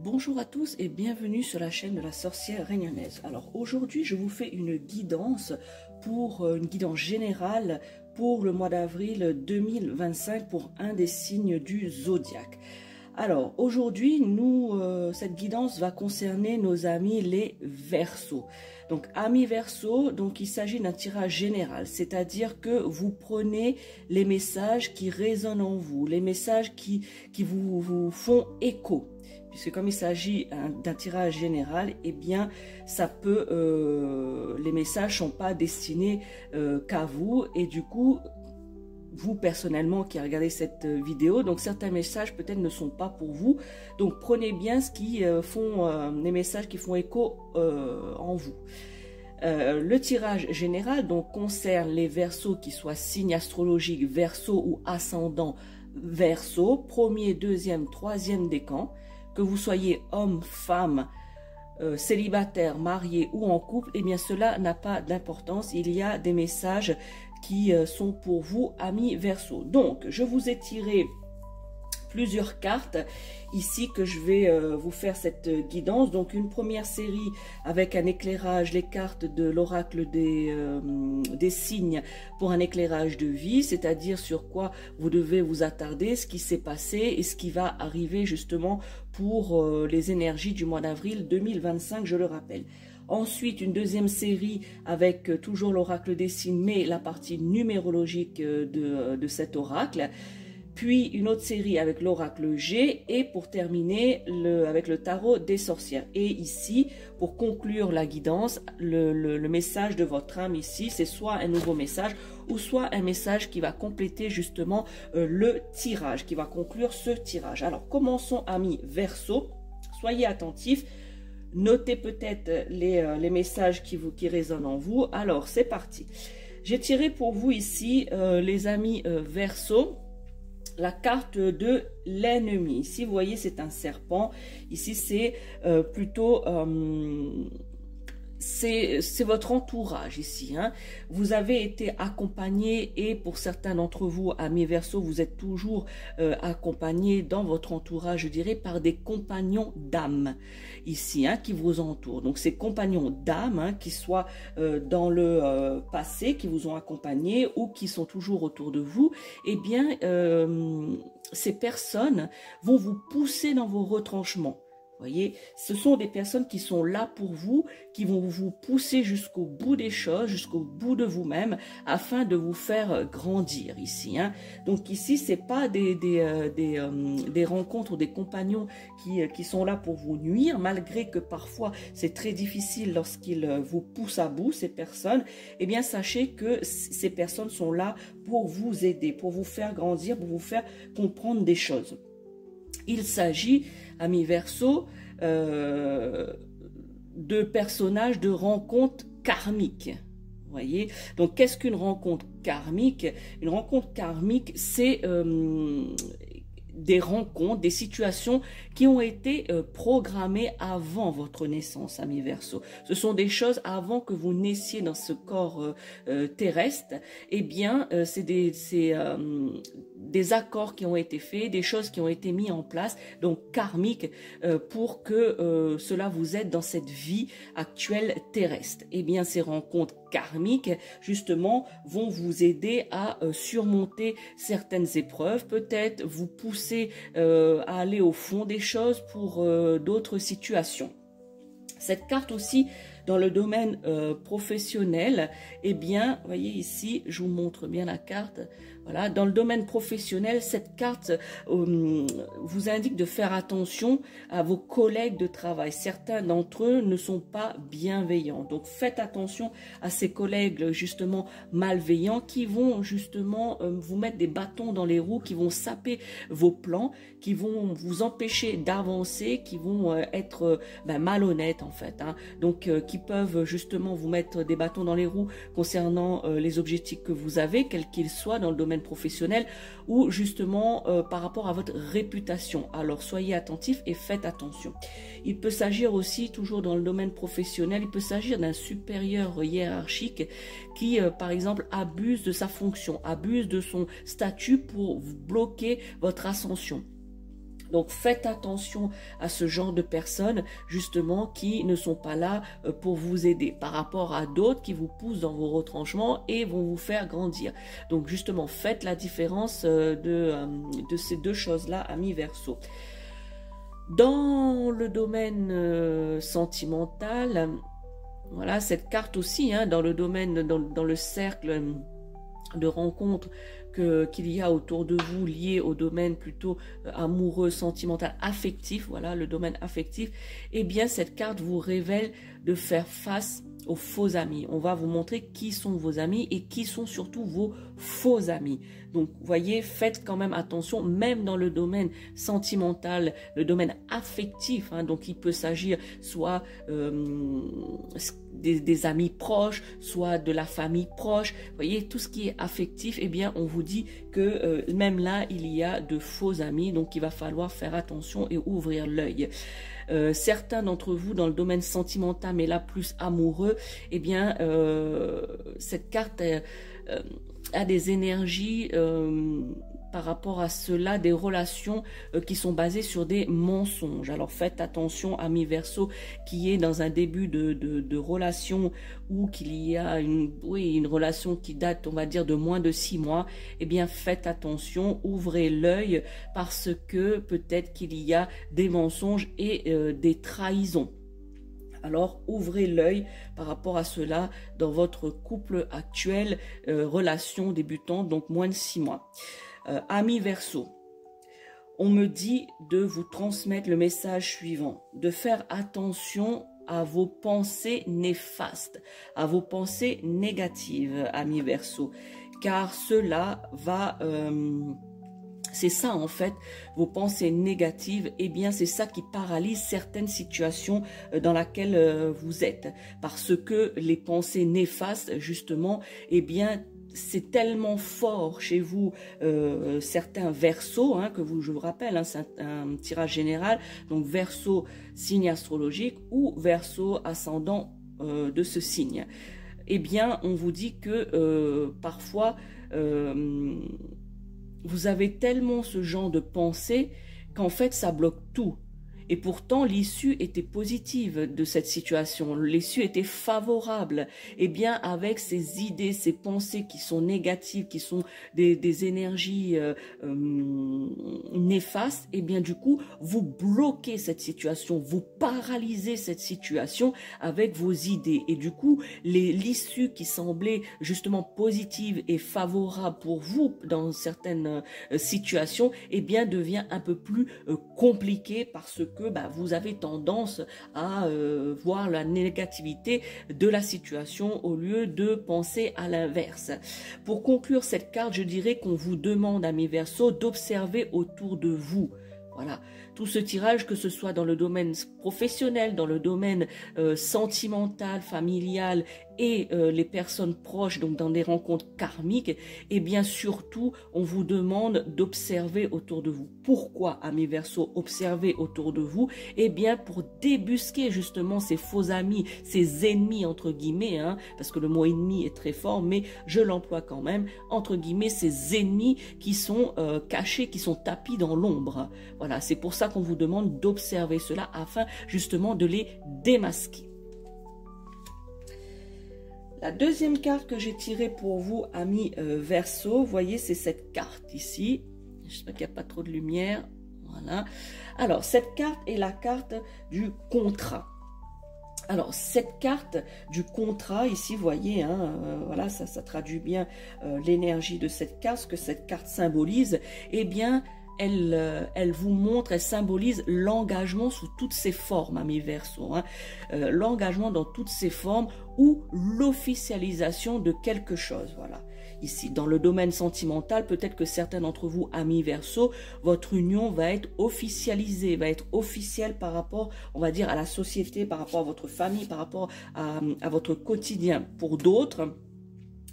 Bonjour à tous et bienvenue sur la chaîne de la sorcière réunionnaise. Alors aujourd'hui je vous fais une guidance générale pour le mois d'avril 2025 pour un des signes du zodiaque. Alors aujourd'hui cette guidance va concerner nos amis les Verseaux. Donc amis Verseaux, donc il s'agit d'un tirage général, c'est-à-dire que vous prenez les messages qui résonnent en vous, les messages qui vous font écho. Puisque comme il s'agit d'un tirage général, eh bien, ça peut, les messages ne sont pas destinés qu'à vous. Et du coup, vous personnellement qui regardez cette vidéo, donc certains messages peut-être ne sont pas pour vous. Donc prenez bien ce qui les messages qui font écho en vous. Le tirage général donc concerne les Verseaux qui soient signes astrologiques Verseau ou ascendant Verseau, premier, deuxième, troisième décan. Que vous soyez homme, femme, célibataire, marié ou en couple, eh bien cela n'a pas d'importance. Il y a des messages qui sont pour vous, amis Verseaux. Donc, je vous ai tiré plusieurs cartes ici que je vais vous faire cette guidance. Donc une première série avec un éclairage, les cartes de l'oracle des signes pour un éclairage de vie, c'est-à-dire sur quoi vous devez vous attarder, ce qui s'est passé et ce qui va arriver justement pour les énergies du mois d'avril 2025, je le rappelle. Ensuite, une deuxième série avec toujours l'oracle des signes, mais la partie numérologique de cet oracle. Puis une autre série avec l'oracle G et pour terminer avec le tarot des sorcières. Et ici, pour conclure la guidance, le message de votre âme ici, c'est soit un nouveau message ou soit un message qui va compléter justement le tirage, qui va conclure ce tirage. Alors commençons amis Verseaux, soyez attentifs. Notez peut-être les messages qui résonnent en vous. Alors c'est parti. J'ai tiré pour vous ici les amis Verseaux. La carte de l'ennemi. Ici, vous voyez, c'est un serpent. Ici, c'est plutôt... c'est votre entourage ici. Hein. Vous avez été accompagné et pour certains d'entre vous, amis Verseaux, vous êtes toujours accompagné dans votre entourage, je dirais, par des compagnons d'âme ici, hein, qui vous entourent. Donc, ces compagnons d'âme, hein, qui soient dans le passé, qui vous ont accompagné ou qui sont toujours autour de vous, eh bien, ces personnes vont vous pousser dans vos retranchements. Voyez, ce sont des personnes qui sont là pour vous, qui vont vous pousser jusqu'au bout des choses, jusqu'au bout de vous-même, afin de vous faire grandir ici. Hein. Donc ici, c'est pas des rencontres ou des compagnons qui sont là pour vous nuire, malgré que parfois c'est très difficile lorsqu'ils vous poussent à bout, ces personnes. Eh bien, sachez que ces personnes sont là pour vous aider, pour vous faire grandir, pour vous faire comprendre des choses. Il s'agit, amis Verseaux, de personnages de rencontres karmiques. Voyez, donc qu'est-ce qu'une rencontre karmique? Une rencontre karmique, c'est des rencontres, des situations qui ont été programmées avant votre naissance, amis Verseaux. Ce sont des choses avant que vous naissiez dans ce corps terrestre. Eh bien, c'est des accords qui ont été faits, des choses qui ont été mises en place, donc karmiques, pour que cela vous aide dans cette vie actuelle terrestre. Eh bien, ces rencontres karmiques, justement, vont vous aider à surmonter certaines épreuves, peut-être vous pousser à aller au fond des choses pour d'autres situations. Cette carte aussi, dans le domaine professionnel, eh bien, voyez ici, je vous montre bien la carte. Voilà, dans le domaine professionnel, cette carte vous indique de faire attention à vos collègues de travail. Certains d'entre eux ne sont pas bienveillants. Donc, faites attention à ces collègues justement malveillants qui vont justement vous mettre des bâtons dans les roues, qui vont saper vos plans, qui vont vous empêcher d'avancer, qui vont être malhonnêtes en fait. Hein. Donc, qui peuvent justement vous mettre des bâtons dans les roues concernant les objectifs que vous avez, quels qu'ils soient dans le domaine professionnel ou justement par rapport à votre réputation. Alors soyez attentifs et faites attention. Il peut s'agir aussi, toujours dans le domaine professionnel, il peut s'agir d'un supérieur hiérarchique qui par exemple abuse de sa fonction, abuse de son statut pour bloquer votre ascension. Donc faites attention à ce genre de personnes justement qui ne sont pas là pour vous aider par rapport à d'autres qui vous poussent dans vos retranchements et vont vous faire grandir. Donc justement faites la différence de ces deux choses-là, amis Verseau. Dans le domaine sentimental, voilà cette carte aussi, hein, dans le domaine, dans le cercle de rencontres qu'il y a autour de vous lié au domaine plutôt amoureux, sentimental, affectif, voilà le domaine affectif, eh bien cette carte vous révèle de faire face aux faux amis. On va vous montrer qui sont vos amis et qui sont surtout vos faux amis. Donc, vous voyez, faites quand même attention, même dans le domaine sentimental, le domaine affectif. Hein, donc, il peut s'agir soit des amis proches, soit de la famille proche. Vous voyez, tout ce qui est affectif, eh bien, on vous dit que même là, il y a de faux amis. Donc, il va falloir faire attention et ouvrir l'œil. Certains d'entre vous dans le domaine sentimental, mais là plus amoureux, eh bien, cette carte a des énergies par rapport à cela, des relations qui sont basées sur des mensonges. Alors faites attention, amis Verseau, qui est dans un début de relation ou qu'il y a une relation qui date, on va dire, de moins de 6 mois, eh bien faites attention, ouvrez l'œil parce que peut-être qu'il y a des mensonges et des trahisons. Alors, ouvrez l'œil par rapport à cela dans votre couple actuel, relation débutante, donc moins de 6 mois. Amis Verseau, on me dit de vous transmettre le message suivant, de faire attention à vos pensées néfastes, à vos pensées négatives, amis Verseau, car cela va... c'est ça en fait, vos pensées négatives, eh bien c'est ça qui paralyse certaines situations dans lesquelles vous êtes. Parce que les pensées néfastes, justement, eh bien c'est tellement fort chez vous, certains Verseaux, hein, je vous rappelle, hein, c'est un tirage général, donc Verseau, signe astrologique, ou Verseau, ascendant de ce signe. Eh bien, on vous dit que parfois... vous avez tellement ce genre de pensée qu'en fait, ça bloque tout. Et pourtant, l'issue était positive de cette situation. L'issue était favorable. Eh bien, avec ces idées, ces pensées qui sont négatives, qui sont des énergies néfastes, eh bien, du coup, vous bloquez cette situation, vous paralysez cette situation avec vos idées. Et du coup, l'issue qui semblait justement positive et favorable pour vous dans certaines situations, eh bien, devient un peu plus compliquée parce que vous avez tendance à voir la négativité de la situation au lieu de penser à l'inverse. Pour conclure cette carte, je dirais qu'on vous demande, amis Verseau, d'observer autour de vous. Voilà, tout ce tirage, que ce soit dans le domaine professionnel, dans le domaine sentimental, familial et les personnes proches, donc dans des rencontres karmiques, et bien surtout, on vous demande d'observer autour de vous. Pourquoi, amis Verseau, observer autour de vous? Eh bien, pour débusquer justement ces faux amis, ces ennemis, entre guillemets, hein, parce que le mot ennemi est très fort, mais je l'emploie quand même, entre guillemets, ces ennemis qui sont cachés, qui sont tapis dans l'ombre. Voilà, c'est pour ça qu'on vous demande d'observer cela afin justement de les démasquer. La deuxième carte que j'ai tirée pour vous, amis Verseau, vous voyez, c'est cette carte ici. J'espère qu'il n'y a pas trop de lumière. Voilà. Alors, cette carte est la carte du contrat. Alors, cette carte du contrat, ici, vous voyez, hein, voilà, ça traduit bien l'énergie de cette carte, ce que cette carte symbolise. Eh bien, elle vous montre, elle symbolise l'engagement sous toutes ses formes, amis Verseau, hein, l'engagement dans toutes ses formes ou l'officialisation de quelque chose, voilà. Ici, dans le domaine sentimental, peut-être que certains d'entre vous, amis Verseau, votre union va être officialisée, va être officielle par rapport, on va dire, à la société, par rapport à votre famille, par rapport à votre quotidien. Pour d'autres,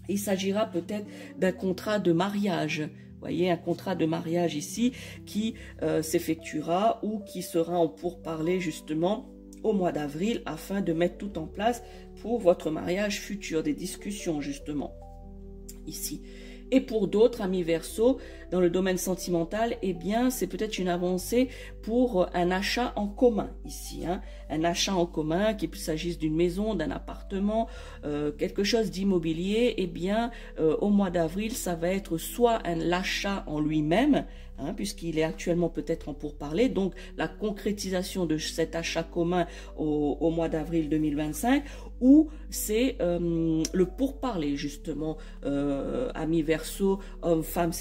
il s'agira peut-être d'un contrat de mariage. Vous voyez, un contrat de mariage ici qui s'effectuera ou qui sera en pourparlers justement au mois d'avril afin de mettre tout en place pour votre mariage futur, des discussions justement ici. Et pour d'autres, amis Verseau, dans le domaine sentimental, eh bien, c'est peut-être une avancée pour un achat en commun ici, hein. Un achat en commun, qu'il s'agisse d'une maison, d'un appartement, quelque chose d'immobilier, eh bien, au mois d'avril, ça va être soit l'achat en lui-même, hein, puisqu'il est actuellement peut-être en pourparlers, donc la concrétisation de cet achat commun au mois d'avril 2025, ou c'est le pourparler justement, amis Verseau, hommes, femmes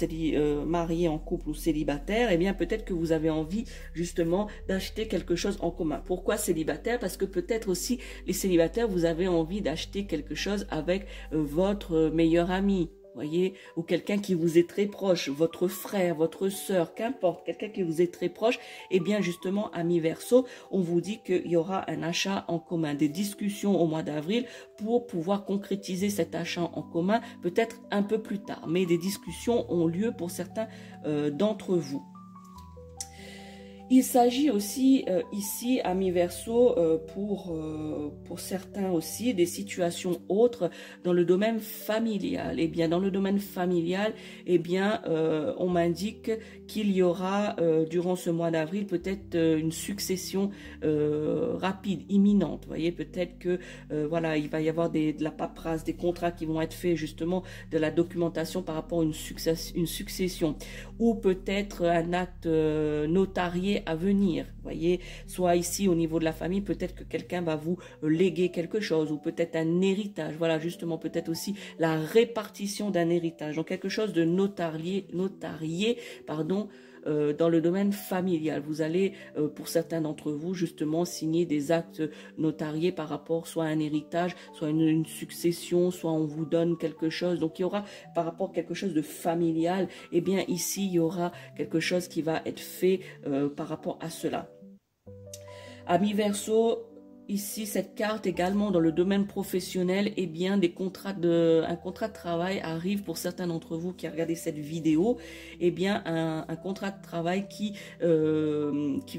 mariés en couple ou célibataires, eh bien peut-être que vous avez envie justement d'acheter quelque chose en commun. Pourquoi célibataire? Parce que peut-être aussi les célibataires, vous avez envie d'acheter quelque chose avec votre meilleur ami, voyez, ou quelqu'un qui vous est très proche, votre frère, votre sœur, qu'importe, quelqu'un qui vous est très proche, eh bien justement, amis Verseau, on vous dit qu'il y aura un achat en commun, des discussions au mois d'avril pour pouvoir concrétiser cet achat en commun, peut-être un peu plus tard, mais des discussions ont lieu pour certains d'entre vous. Il s'agit aussi ici, amis Verseau, pour certains aussi, des situations autres dans le domaine familial. Eh bien, dans le domaine familial, eh bien, on m'indique qu'il y aura, durant ce mois d'avril, peut-être une succession rapide, imminente. Vous voyez, peut-être que, voilà, il va y avoir de la paperasse, des contrats qui vont être faits, justement, de la documentation par rapport à une succession. Ou peut-être un acte notarié à venir, voyez, soit ici au niveau de la famille, peut-être que quelqu'un va vous léguer quelque chose, ou peut-être un héritage, voilà, justement, peut-être aussi la répartition d'un héritage, donc quelque chose de notarié, pardon, dans le domaine familial. Vous allez, pour certains d'entre vous, justement, signer des actes notariés par rapport soit à un héritage, soit une succession, soit on vous donne quelque chose. Donc, il y aura, par rapport à quelque chose de familial, eh bien, ici, il y aura quelque chose qui va être fait par rapport à cela. Amis Verseau, ici, cette carte également dans le domaine professionnel, eh bien, un contrat de travail arrive pour certains d'entre vous qui regardez cette vidéo, eh bien, un contrat de travail qui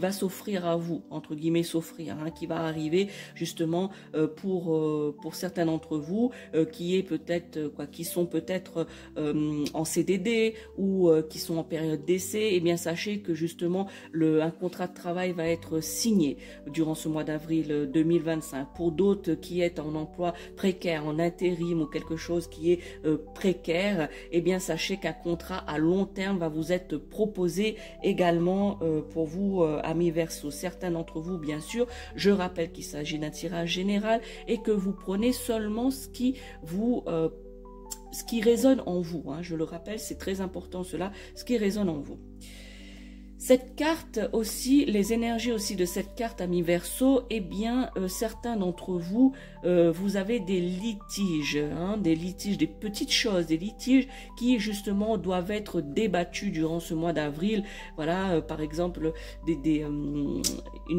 va s'offrir à vous, entre guillemets, s'offrir, hein, qui va arriver justement pour certains d'entre vous qui sont peut-être en CDD ou qui sont en période d'essai, eh bien, sachez que justement, un contrat de travail va être signé durant ce mois d'avril 2025. Pour d'autres qui est en emploi précaire, en intérim ou quelque chose qui est précaire, eh bien sachez qu'un contrat à long terme va vous être proposé également pour vous, amis Verseau. Certains d'entre vous, bien sûr, je rappelle qu'il s'agit d'un tirage général et que vous prenez seulement ce qui résonne en vous, hein. Je le rappelle, c'est très important cela, ce qui résonne en vous. Cette carte aussi, les énergies aussi de cette carte, amis Verseau, eh bien, certains d'entre vous, vous avez des litiges, hein, des petites choses, des litiges qui justement doivent être débattus durant ce mois d'avril. Voilà, par exemple, une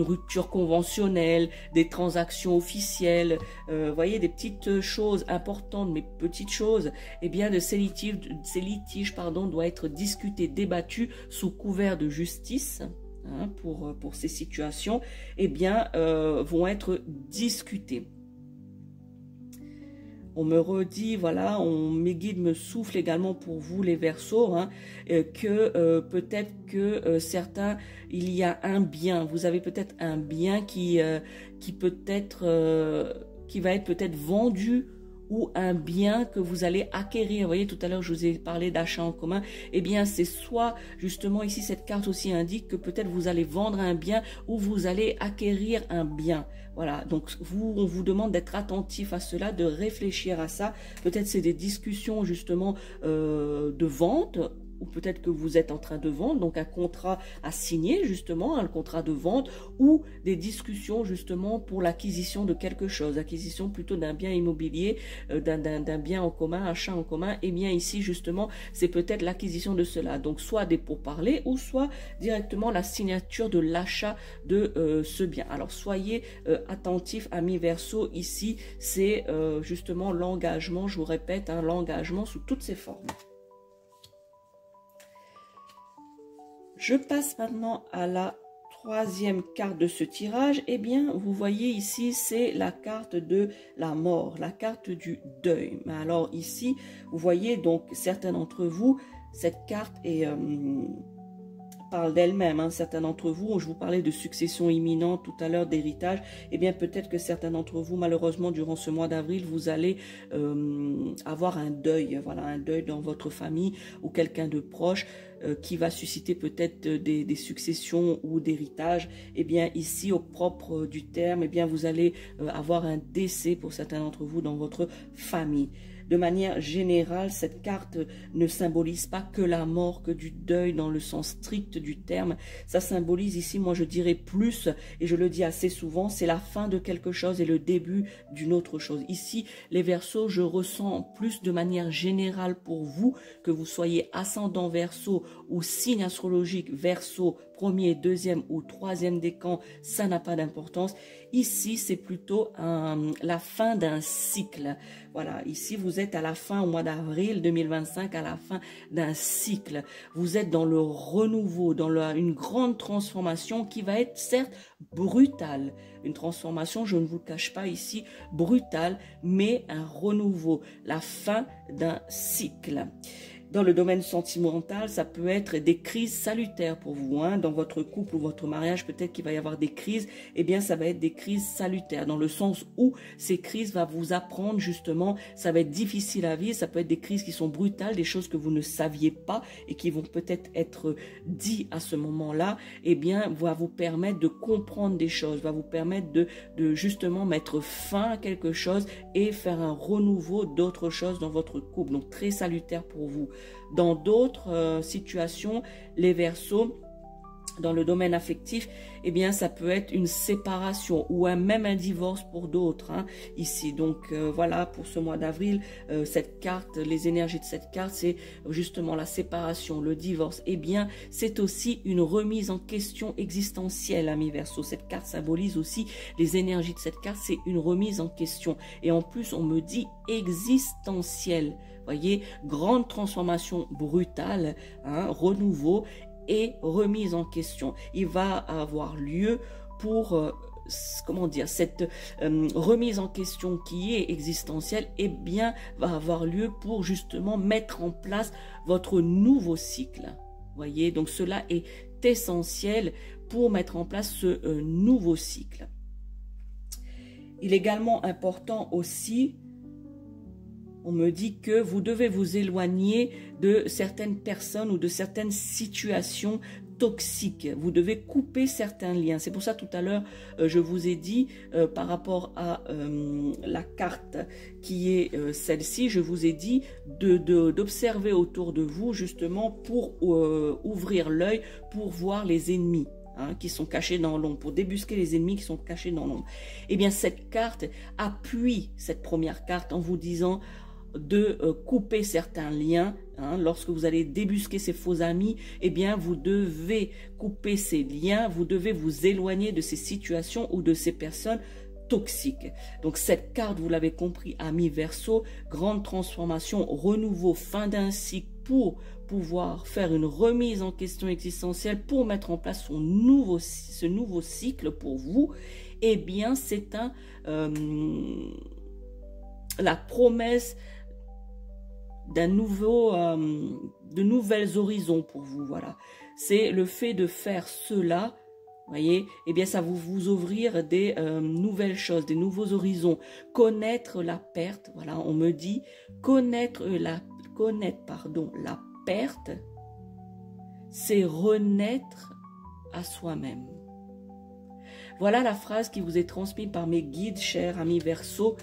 rupture conventionnelle, des transactions officielles, voyez, des petites choses importantes, mais petites choses, eh bien, de ces litiges, doivent être discutés, débattus sous couvert de justice. Hein, pour ces situations, eh bien, vont être discutés. On me redit, voilà, mes guides me soufflent également pour vous les Verseaux, hein, que peut-être que certains, il y a un bien, vous avez peut-être un bien qui va être peut-être vendu, ou un bien que vous allez acquérir. Vous voyez, tout à l'heure, je vous ai parlé d'achat en commun. Eh bien, c'est soit, justement, ici, cette carte aussi indique que peut-être vous allez vendre un bien ou vous allez acquérir un bien. Voilà, donc on vous demande d'être attentif à cela, de réfléchir à ça. Peut-être c'est des discussions, justement, de vente, ou peut-être que vous êtes en train de vendre, donc un contrat à signer justement, un contrat de vente, ou des discussions justement pour l'acquisition de quelque chose, acquisition plutôt d'un bien immobilier, d'un bien en commun, achat en commun. Et bien ici justement, c'est peut-être l'acquisition de cela, donc soit des pourparlers ou soit directement la signature de l'achat de ce bien. Alors soyez attentifs, amis Verseau, ici c'est justement l'engagement, je vous répète, hein, l'engagement sous toutes ses formes. Je passe maintenant à la troisième carte de ce tirage. Eh bien, vous voyez ici, c'est la carte de la mort, la carte du deuil. Mais alors ici, vous voyez donc certains d'entre vous, cette carte est... parle d'elle-même, hein. Certains d'entre vous, je vous parlais de succession imminente tout à l'heure, d'héritage, eh bien peut-être que certains d'entre vous, malheureusement, durant ce mois d'avril, vous allez avoir un deuil, voilà, un deuil dans votre famille ou quelqu'un de proche qui va susciter peut-être des successions ou d'héritage. Eh bien ici, au propre du terme, eh bien vous allez avoir un décès pour certains d'entre vous dans votre famille. De manière générale, cette carte ne symbolise pas que la mort, que du deuil dans le sens strict du terme. Ça symbolise ici, moi je dirais plus, et je le dis assez souvent, c'est la fin de quelque chose et le début d'une autre chose. Ici, les Verseaux, je ressens plus de manière générale pour vous, que vous soyez ascendant Verseau ou signe astrologique Verseau, premier, deuxième ou troisième décan, ça n'a pas d'importance. Ici, c'est plutôt la fin d'un cycle. Voilà, ici, vous êtes à la fin, au mois d'avril 2025, à la fin d'un cycle. Vous êtes dans le renouveau, dans une grande transformation qui va être, certes, brutale. Une transformation, je ne vous le cache pas ici, brutale, mais un renouveau. La fin d'un cycle. Dans le domaine sentimental, ça peut être des crises salutaires pour vous. Hein. Dans votre couple ou votre mariage, peut-être qu'il va y avoir des crises. Eh bien, ça va être des crises salutaires, dans le sens où ces crises vont vous apprendre justement, ça va être difficile à vivre. Ça peut être des crises qui sont brutales, des choses que vous ne saviez pas et qui vont peut-être être dites à ce moment-là. Eh bien, va vous permettre de comprendre des choses, va vous permettre de justement mettre fin à quelque chose et faire un renouveau d'autres choses dans votre couple. Donc, très salutaire pour vous. Dans d'autres situations, les Verseaux, dans le domaine affectif, eh bien, ça peut être une séparation ou même un divorce pour d'autres. Hein, ici, donc voilà, pour ce mois d'avril, cette carte, les énergies de cette carte, c'est justement la séparation, le divorce. Eh bien, c'est aussi une remise en question existentielle, amis Verseaux. Cette carte symbolise aussi les énergies de cette carte, c'est une remise en question. Et en plus, on me dit existentielle. Voyez, grande transformation brutale, hein, renouveau et remise en question. Il va avoir lieu pour, comment dire, cette remise en question qui est existentielle, eh bien, va avoir lieu pour justement mettre en place votre nouveau cycle. Voyez, donc cela est essentiel pour mettre en place ce nouveau cycle. Il est également important aussi, on me dit que vous devez vous éloigner de certaines personnes ou de certaines situations toxiques. Vous devez couper certains liens. C'est pour ça tout à l'heure, je vous ai dit par rapport à la carte qui est celle-ci, je vous ai dit d'observer autour de vous justement pour ouvrir l'œil, pour voir les ennemis. Hein, qui sont cachés dans l'ombre, pour débusquer les ennemis qui sont cachés dans l'ombre. Eh bien, cette carte appuie cette première carte en vous disant de couper certains liens. Hein, lorsque vous allez débusquer ces faux amis, eh bien, vous devez couper ces liens, vous devez vous éloigner de ces situations ou de ces personnes toxiques. Donc, cette carte, vous l'avez compris, amis Verseau, grande transformation, renouveau, fin d'un cycle pour pouvoir faire une remise en question existentielle, pour mettre en place ce nouveau cycle pour vous. Eh bien, c'est la promesse d'un de nouvelles horizons pour vous. Voilà, c'est le fait de faire cela. Voyez, eh bien, ça va vous ouvrir des nouvelles choses, des nouveaux horizons. Connaître la perte. Voilà, on me dit connaître la perte, c'est renaître à soi-même. Voilà la phrase qui vous est transmise par mes guides, chers amis Verseau,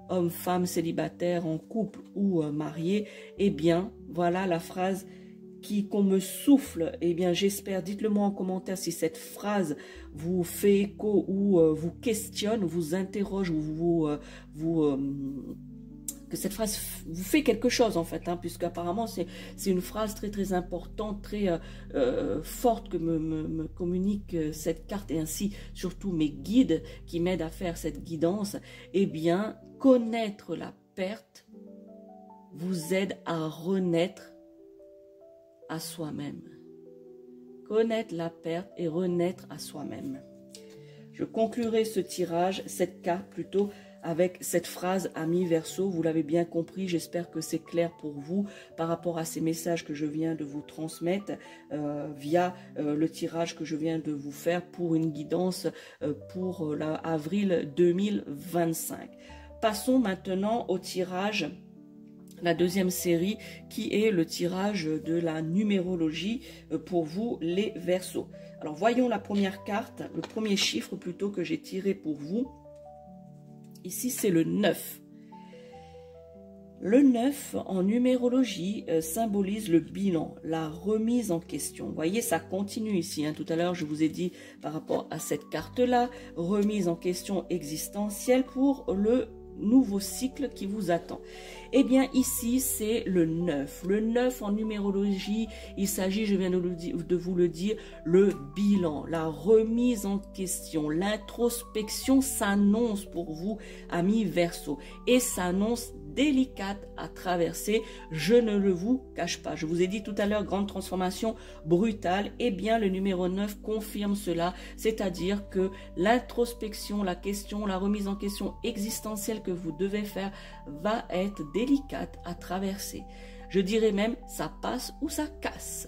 hommes, femmes, célibataires, en couple ou mariés. Eh bien, voilà la phrase qu'on me souffle. Eh bien, j'espère, dites-le moi en commentaire si cette phrase vous fait écho ou vous questionne, vous interroge ou que cette phrase vous fait quelque chose en fait, hein, puisque apparemment c'est une phrase très très importante, très forte que me communique cette carte et ainsi surtout mes guides qui m'aident à faire cette guidance. Eh bien, connaître la perte vous aide à renaître à soi-même. Connaître la perte et renaître à soi-même. Je conclurai ce tirage, cette carte plutôt, avec cette phrase Amis Verseau. Vous l'avez bien compris, j'espère que c'est clair pour vous par rapport à ces messages que je viens de vous transmettre via le tirage que je viens de vous faire pour une guidance pour avril 2025. Passons maintenant au tirage, la deuxième série qui est le tirage de la numérologie pour vous les Verseaux. Alors voyons la première carte, le premier chiffre plutôt que j'ai tiré pour vous. Ici c'est le 9. Le 9 en numérologie symbolise le bilan, la remise en question. Vous voyez, ça continue ici. Tout à l'heure, je vous ai dit par rapport à cette carte-là, remise en question existentielle pour le nouveau cycle qui vous attend. Eh bien, ici, c'est le 9. Le 9 en numérologie, il s'agit, je viens de vous le dire, le bilan, la remise en question, l'introspection s'annonce pour vous, amis Verseau, et s'annonce délicate à traverser, je ne le vous cache pas. Je vous ai dit tout à l'heure, grande transformation brutale, eh bien le numéro 9 confirme cela, c'est-à-dire que l'introspection, la question, la remise en question existentielle que vous devez faire va être délicate à traverser. Je dirais même, ça passe ou ça casse.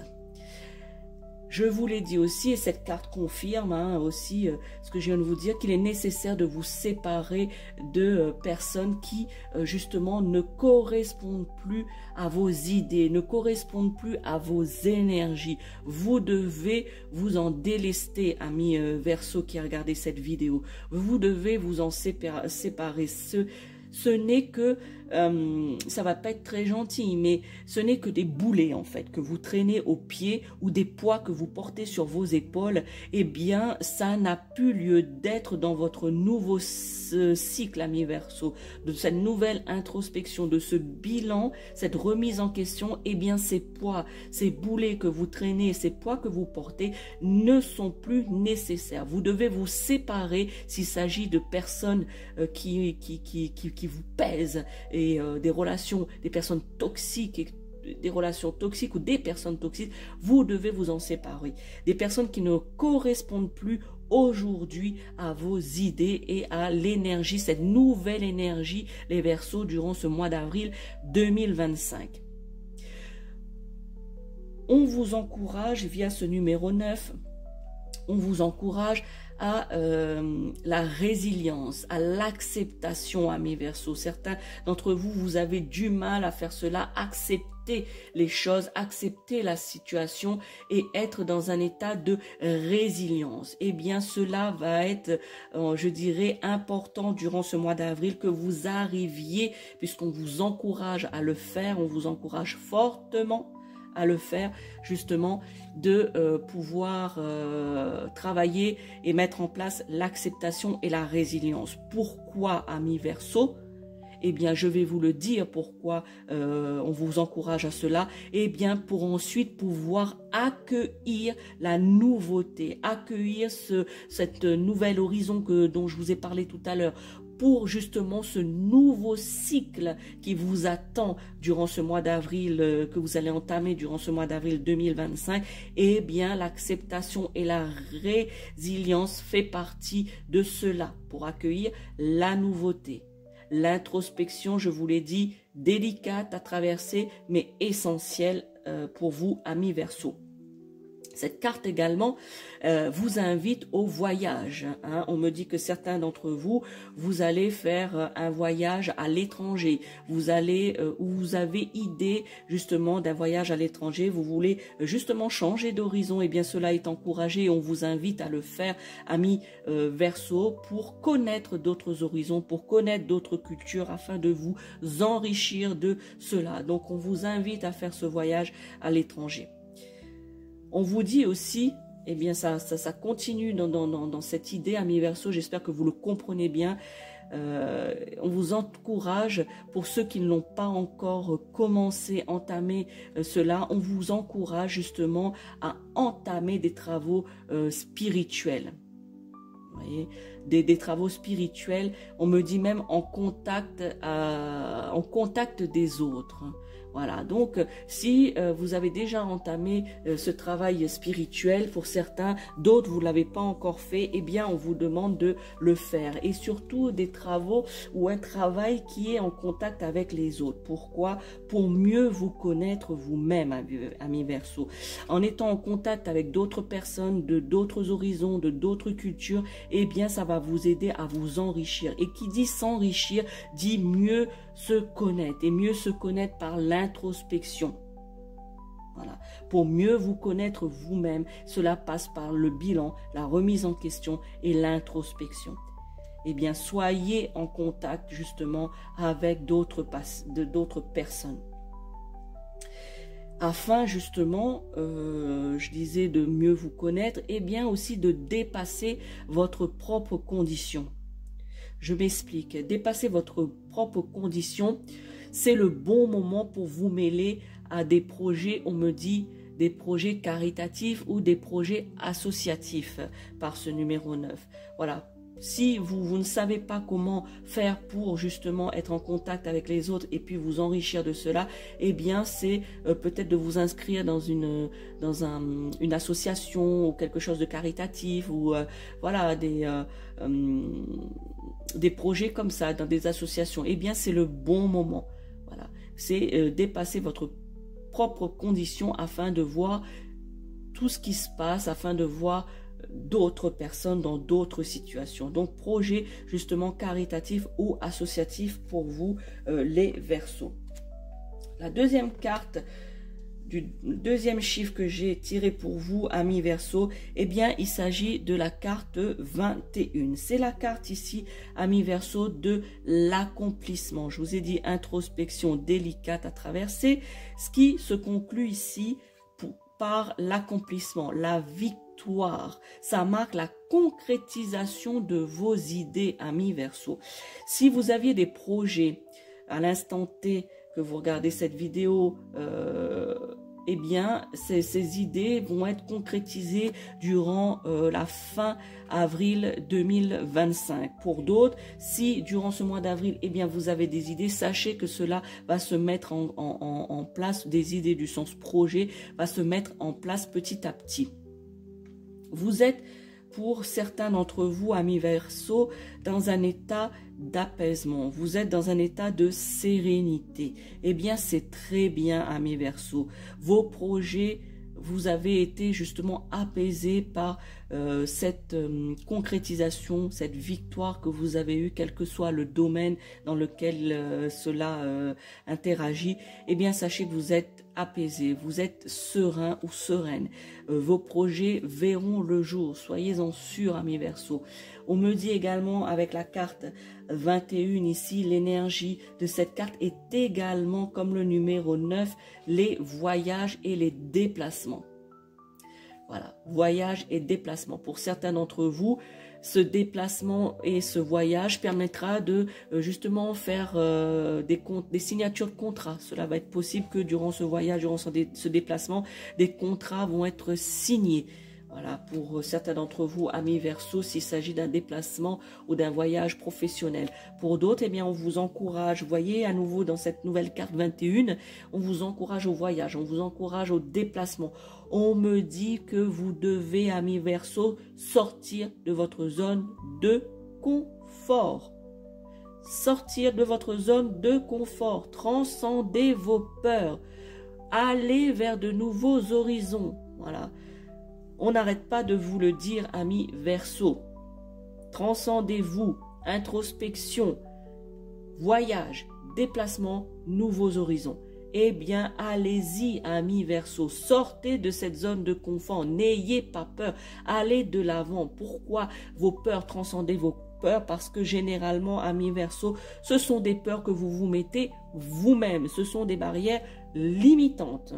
Je vous l'ai dit aussi, et cette carte confirme aussi ce que je viens de vous dire, qu'il est nécessaire de vous séparer de personnes qui justement ne correspondent plus à vos idées, ne correspondent plus à vos énergies. Vous devez vous en délester, amis Verseau qui regardez cette vidéo. Vous devez vous en séparer. Ce n'est que, ça va pas être très gentil, mais ce n'est que des boulets en fait, que vous traînez au pied ou des poids que vous portez sur vos épaules. Eh bien, ça n'a plus lieu d'être dans votre nouveau cycle, amis Verseau, de cette nouvelle introspection, de ce bilan, cette remise en question. Eh bien, ces poids, ces boulets que vous traînez, ces poids que vous portez ne sont plus nécessaires. Vous devez vous séparer s'il s'agit de personnes qui vous pèsent et des relations, des personnes toxiques, des relations toxiques ou des personnes toxiques, vous devez vous en séparer. Des personnes qui ne correspondent plus aujourd'hui à vos idées et à l'énergie, cette nouvelle énergie, les Verseaux, durant ce mois d'avril 2025. On vous encourage via ce numéro 9, on vous encourage à la résilience, à l'acceptation, amis Verseau. Certains d'entre vous, vous avez du mal à faire cela, accepter les choses, accepter la situation et être dans un état de résilience. Eh bien, cela va être, je dirais, important durant ce mois d'avril, que vous arriviez, puisqu'on vous encourage à le faire, on vous encourage fortement à le faire, justement, de pouvoir travailler et mettre en place l'acceptation et la résilience. Pourquoi, amis Verseau? Eh bien, je vais vous le dire pourquoi on vous encourage à cela. Eh bien, pour ensuite pouvoir accueillir la nouveauté, accueillir cette nouvelle horizon dont je vous ai parlé tout à l'heure, pour justement ce nouveau cycle qui vous attend durant ce mois d'avril, que vous allez entamer durant ce mois d'avril 2025, eh bien l'acceptation et la résilience fait partie de cela pour accueillir la nouveauté. L'introspection, je vous l'ai dit, délicate à traverser, mais essentielle pour vous, amis Verseau. Cette carte également vous invite au voyage. On me dit que certains d'entre vous, vous allez faire un voyage à l'étranger. Vous allez, ou vous avez idée justement d'un voyage à l'étranger. Vous voulez justement changer d'horizon. Et bien cela est encouragé. On vous invite à le faire, amis Verseau, pour connaître d'autres horizons, pour connaître d'autres cultures, afin de vous enrichir de cela. Donc on vous invite à faire ce voyage à l'étranger. On vous dit aussi, eh bien ça continue dans cette idée, amis Verseau, j'espère que vous le comprenez bien. On vous encourage, pour ceux qui ne l'ont pas encore commencé, entamé cela, on vous encourage justement à entamer des travaux spirituels. Vous voyez, des travaux spirituels, on me dit même en contact des autres. Voilà, donc si vous avez déjà entamé ce travail spirituel pour certains, d'autres vous ne l'avez pas encore fait, eh bien on vous demande de le faire. Et surtout des travaux ou un travail qui est en contact avec les autres. Pourquoi? Pour mieux vous connaître vous-même, amis Verseau. En étant en contact avec d'autres personnes, de d'autres horizons, de d'autres cultures, eh bien ça va vous aider à vous enrichir. Et qui dit s'enrichir, dit mieux se connaître, et mieux se connaître par l'introspection. Voilà. Pour mieux vous connaître vous-même, cela passe par le bilan, la remise en question et l'introspection. Eh bien, soyez en contact justement avec d'autres personnes. Afin justement, je disais de mieux vous connaître, et bien aussi de dépasser votre propre condition. Je m'explique. Dépasser votre propre condition, c'est le bon moment pour vous mêler à des projets, on me dit, des projets caritatifs ou des projets associatifs par ce numéro 9. Voilà. Si vous ne savez pas comment faire pour justement être en contact avec les autres et puis vous enrichir de cela, eh bien c'est peut-être de vous inscrire dans une association ou quelque chose de caritatif ou voilà des projets comme ça dans des associations. Eh bien c'est le bon moment. Voilà, c'est dépasser votre propre condition afin de voir tout ce qui se passe, afin de voir d'autres personnes dans d'autres situations. Donc projet justement caritatif ou associatif pour vous les Verseaux. La deuxième carte du deuxième chiffre que j'ai tiré pour vous amis Verseaux, eh bien il s'agit de la carte 21. C'est la carte ici amis Verseaux de l'accomplissement. Je vous ai dit introspection délicate à traverser, ce qui se conclut ici par l'accomplissement, la victoire. Ça marque la concrétisation de vos idées, amis Verseaux. Si vous aviez des projets à l'instant T que vous regardez cette vidéo, eh bien, ces idées vont être concrétisées durant la fin avril 2025. Pour d'autres, si durant ce mois d'avril, eh bien, vous avez des idées, sachez que cela va se mettre en place, des idées du sens projet, va se mettre en place petit à petit. Vous êtes, pour certains d'entre vous, amis Verseaux, dans un état d'apaisement. Vous êtes dans un état de sérénité. Eh bien, c'est très bien, amis Verseaux. Vos projets, vous avez été justement apaisés par cette concrétisation, cette victoire que vous avez eue, quel que soit le domaine dans lequel cela interagit. Eh bien, sachez que vous êtes apaisé, vous êtes serein ou sereine. Vos projets verront le jour. Soyez-en sûrs, amis Verseaux. On me dit également avec la carte 21 ici, l'énergie de cette carte est également comme le numéro 9, les voyages et les déplacements. Voilà, voyage et déplacement. Pour certains d'entre vous, ce déplacement et ce voyage permettra de justement faire des signatures de contrats. Cela va être possible que durant ce voyage, durant ce déplacement, des contrats vont être signés. Voilà, pour certains d'entre vous, amis Verseaux, s'il s'agit d'un déplacement ou d'un voyage professionnel. Pour d'autres, eh bien, on vous encourage, vous voyez, à nouveau dans cette nouvelle carte 21, on vous encourage au voyage, on vous encourage au déplacement. On me dit que vous devez, amis Verseaux, sortir de votre zone de confort. Sortir de votre zone de confort, transcender vos peurs, aller vers de nouveaux horizons. Voilà. On n'arrête pas de vous le dire, amis Verseaux. Transcendez-vous, introspection, voyage, déplacement, nouveaux horizons. Eh bien, allez-y, amis Verseaux. Sortez de cette zone de confort. N'ayez pas peur. Allez de l'avant. Pourquoi vos peurs? Transcendez vos peurs parce que généralement, amis Verseaux, ce sont des peurs que vous vous mettez vous-même. Ce sont des barrières limitantes.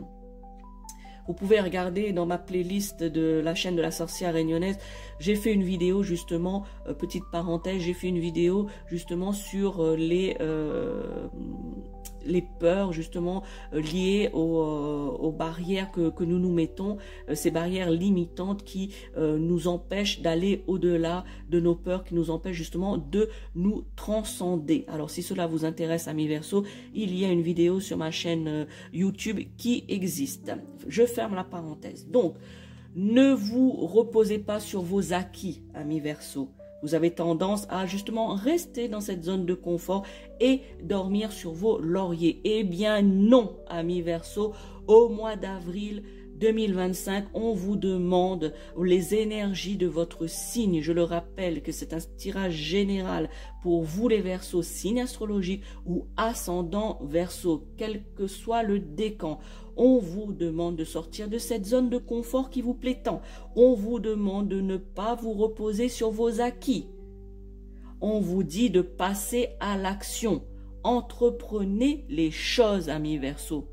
Vous pouvez regarder dans ma playlist de la chaîne de la sorcière réunionnaise. J'ai fait une vidéo justement, petite parenthèse, j'ai fait une vidéo justement sur les peurs justement liées aux barrières que nous nous mettons, ces barrières limitantes qui nous empêchent d'aller au-delà de nos peurs, qui nous empêchent justement de nous transcender. Alors si cela vous intéresse, amis Verseau, il y a une vidéo sur ma chaîne YouTube qui existe. Je ferme la parenthèse. Donc, ne vous reposez pas sur vos acquis, amis Verseau. Vous avez tendance à justement rester dans cette zone de confort et dormir sur vos lauriers. Eh bien non, amis Verseau, au mois d'avril 2025, on vous demande les énergies de votre signe. Je le rappelle que c'est un tirage général pour vous les Verseaux, signe astrologique ou ascendant Verseau, quel que soit le décan. On vous demande de sortir de cette zone de confort qui vous plaît tant. On vous demande de ne pas vous reposer sur vos acquis. On vous dit de passer à l'action. Entreprenez les choses, amis Verseaux.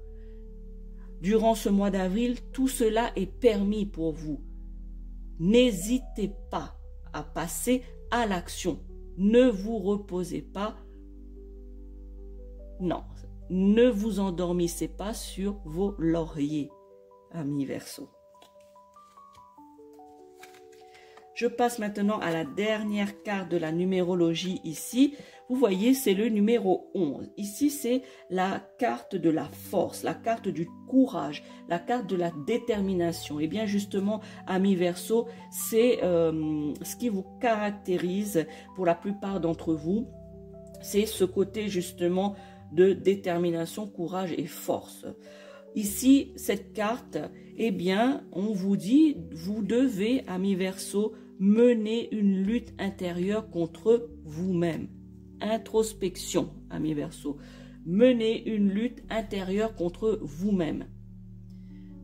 Durant ce mois d'avril, tout cela est permis pour vous. N'hésitez pas à passer à l'action. Ne vous reposez pas. Non, ne vous endormissez pas sur vos lauriers, amis Verseau. Je passe maintenant à la dernière carte de la numérologie ici. Vous voyez, c'est le numéro 11. Ici, c'est la carte de la force, la carte du courage, la carte de la détermination. Et bien justement, amis Verseau, c'est ce qui vous caractérise pour la plupart d'entre vous. C'est ce côté justement de détermination, courage et force. Ici, cette carte, eh bien, on vous dit, vous devez, amis Verseau, mener une lutte intérieure contre vous-même. Introspection, amis Verseau. Menez une lutte intérieure contre vous-même.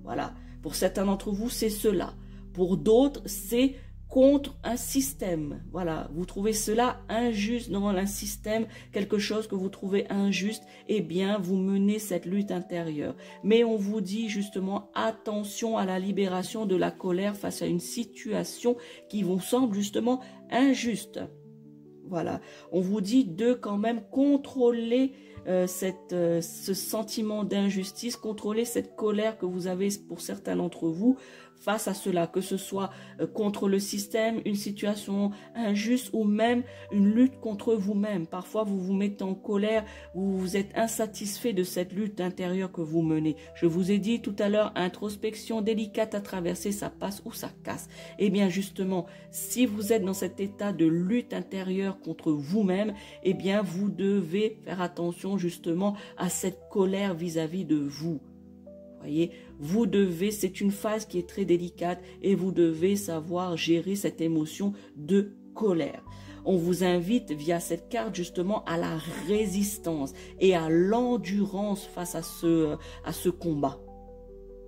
Voilà. Pour certains d'entre vous, c'est cela. Pour d'autres, c'est contre un système. Voilà, vous trouvez cela injuste dans un système, quelque chose que vous trouvez injuste, eh bien, vous menez cette lutte intérieure. Mais on vous dit justement, attention à la libération de la colère face à une situation qui vous semble justement injuste. Voilà, on vous dit de quand même contrôler ce sentiment d'injustice, contrôler cette colère que vous avez pour certains d'entre vous face à cela, que ce soit contre le système, une situation injuste ou même une lutte contre vous-même. Parfois, vous vous mettez en colère, vous êtes insatisfait de cette lutte intérieure que vous menez. Je vous ai dit tout à l'heure, introspection délicate à traverser, ça passe ou ça casse. Eh bien, justement, si vous êtes dans cet état de lutte intérieure contre vous-même, eh bien, vous devez faire attention justement à cette colère vis-à-vis de vous. Voyez, vous devez, c'est une phase qui est très délicate et vous devez savoir gérer cette émotion de colère. On vous invite via cette carte justement à la résistance et à l'endurance face à ce combat.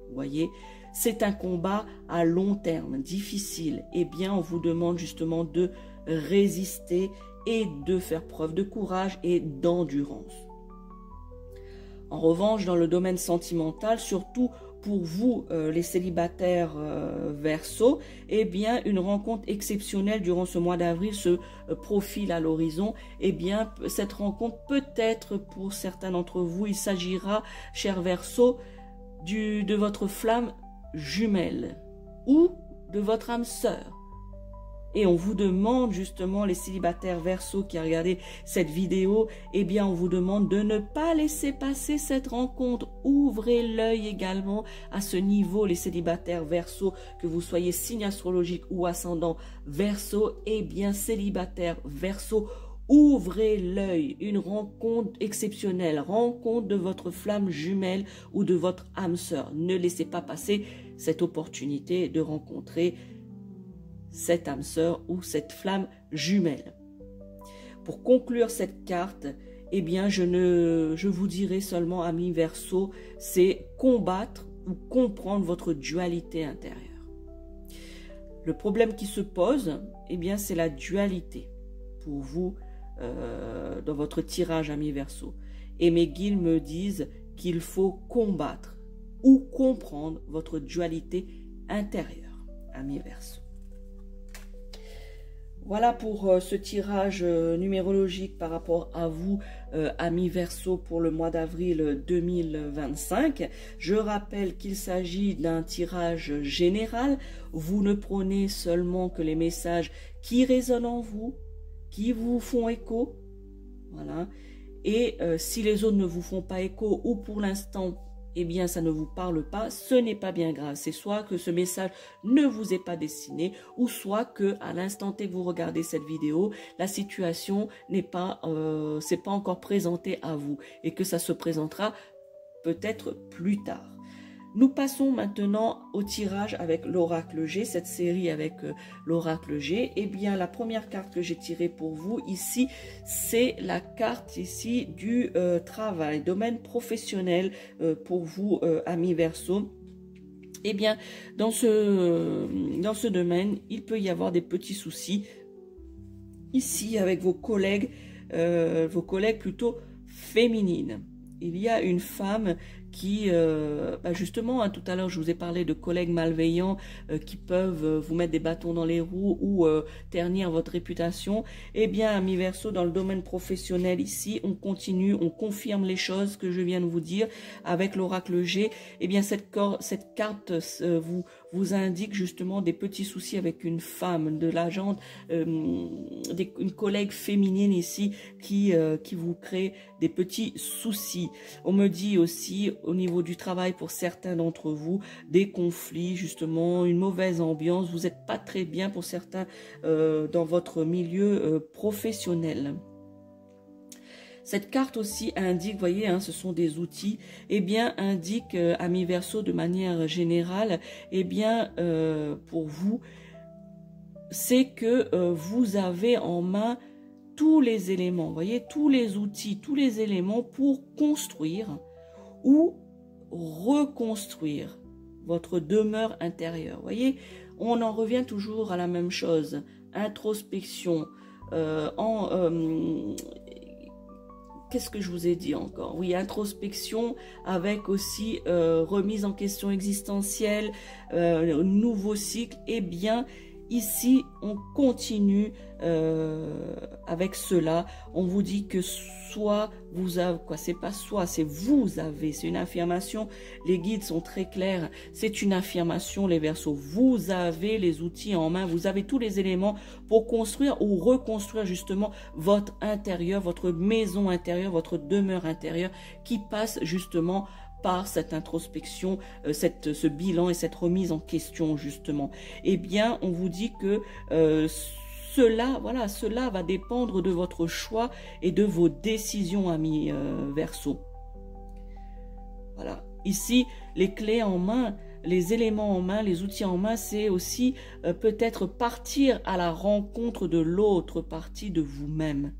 Vous voyez, c'est un combat à long terme, difficile. Eh bien, on vous demande justement de résister et de faire preuve de courage et d'endurance. En revanche, dans le domaine sentimental, surtout pour vous, les célibataires Verseau, eh bien, une rencontre exceptionnelle durant ce mois d'avril se profile à l'horizon. Eh bien, cette rencontre peut être pour certains d'entre vous, il s'agira, cher Verseau, de votre flamme jumelle ou de votre âme sœur. Et on vous demande justement, les célibataires Verseau qui a regardé cette vidéo, eh bien on vous demande de ne pas laisser passer cette rencontre. Ouvrez l'œil également à ce niveau, les célibataires Verseau, que vous soyez signe astrologique ou ascendant Verseau, eh bien célibataires Verseau, ouvrez l'œil, une rencontre exceptionnelle, rencontre de votre flamme jumelle ou de votre âme sœur. Ne laissez pas passer cette opportunité de rencontrer cette âme sœur ou cette flamme jumelle. Pour conclure cette carte, eh bien je vous dirai seulement, amis Verseau, c'est combattre ou comprendre votre dualité intérieure. Le problème qui se pose, eh bien c'est la dualité pour vous dans votre tirage, amis Verseau. Et mes guides me disent qu'il faut combattre ou comprendre votre dualité intérieure, amis Verseau. Voilà pour ce tirage numérologique par rapport à vous, amis Verseau, pour le mois d'avril 2025. Je rappelle qu'il s'agit d'un tirage général. Vous ne prenez seulement que les messages qui résonnent en vous, qui vous font écho. Voilà. Et si les autres ne vous font pas écho ou pour l'instant, eh bien, ça ne vous parle pas, ce n'est pas bien grave. C'est soit que ce message ne vous est pas destiné, ou soit que à l'instant T que vous regardez cette vidéo, la situation s'est pas encore présentée à vous et que ça se présentera peut-être plus tard. Nous passons maintenant au tirage avec l'oracle G, cette série avec l'oracle G. Eh bien, la première carte que j'ai tirée pour vous ici, c'est la carte ici du travail, domaine professionnel pour vous, amis Verseau. Eh bien, dans ce domaine, il peut y avoir des petits soucis ici avec vos collègues plutôt féminines. Il y a une femme qui, justement, tout à l'heure, je vous ai parlé de collègues malveillants qui peuvent vous mettre des bâtons dans les roues ou ternir votre réputation. Eh bien, amis Verseau, dans le domaine professionnel ici, on continue, on confirme les choses que je viens de vous dire avec l'oracle G. Eh bien, cette carte vous indique justement des petits soucis avec une femme, de l'agente, une collègue féminine ici qui vous crée des petits soucis. On me dit aussi au niveau du travail pour certains d'entre vous, des conflits justement, une mauvaise ambiance, vous n'êtes pas très bien pour certains dans votre milieu professionnel. Cette carte aussi indique, vous voyez, ce sont des outils, eh bien, indique, amis Verseau, de manière générale, eh bien, pour vous, c'est que vous avez en main tous les éléments, vous voyez, tous les outils, tous les éléments pour construire ou reconstruire votre demeure intérieure. Vous voyez, on en revient toujours à la même chose, introspection, qu'est-ce que je vous ai dit encore? Oui, introspection avec aussi remise en question existentielle, nouveau cycle. Eh bien, ici, on continue avec cela. On vous dit que soit vous avez, c'est pas soit, c'est vous avez, c'est une affirmation. Les guides sont très clairs. C'est une affirmation, les Verseaux. Vous avez les outils en main, vous avez tous les éléments pour construire ou reconstruire justement votre intérieur, votre maison intérieure, votre demeure intérieure qui passe justement par cette introspection, ce bilan et cette remise en question justement. Eh bien, on vous dit que cela va dépendre de votre choix et de vos décisions, amis Verseau. Voilà. Ici, les clés en main, les éléments en main, les outils en main, c'est aussi peut-être partir à la rencontre de l'autre partie de vous-même.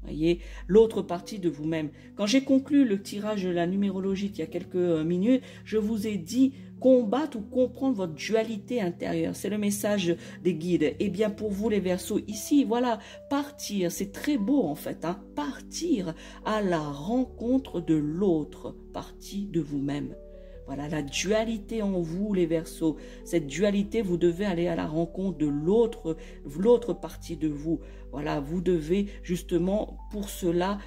Voyez, l'autre partie de vous-même. Quand j'ai conclu le tirage de la numérologie il y a quelques minutes, je vous ai dit combattre ou comprendre votre dualité intérieure. C'est le message des guides. Eh bien, pour vous les Verseaux, ici, voilà, partir, c'est très beau en fait, partir à la rencontre de l'autre partie de vous-même. Voilà, la dualité en vous, les Verseaux. Cette dualité, vous devez aller à la rencontre de l'autre partie de vous. Voilà, vous devez justement pour cela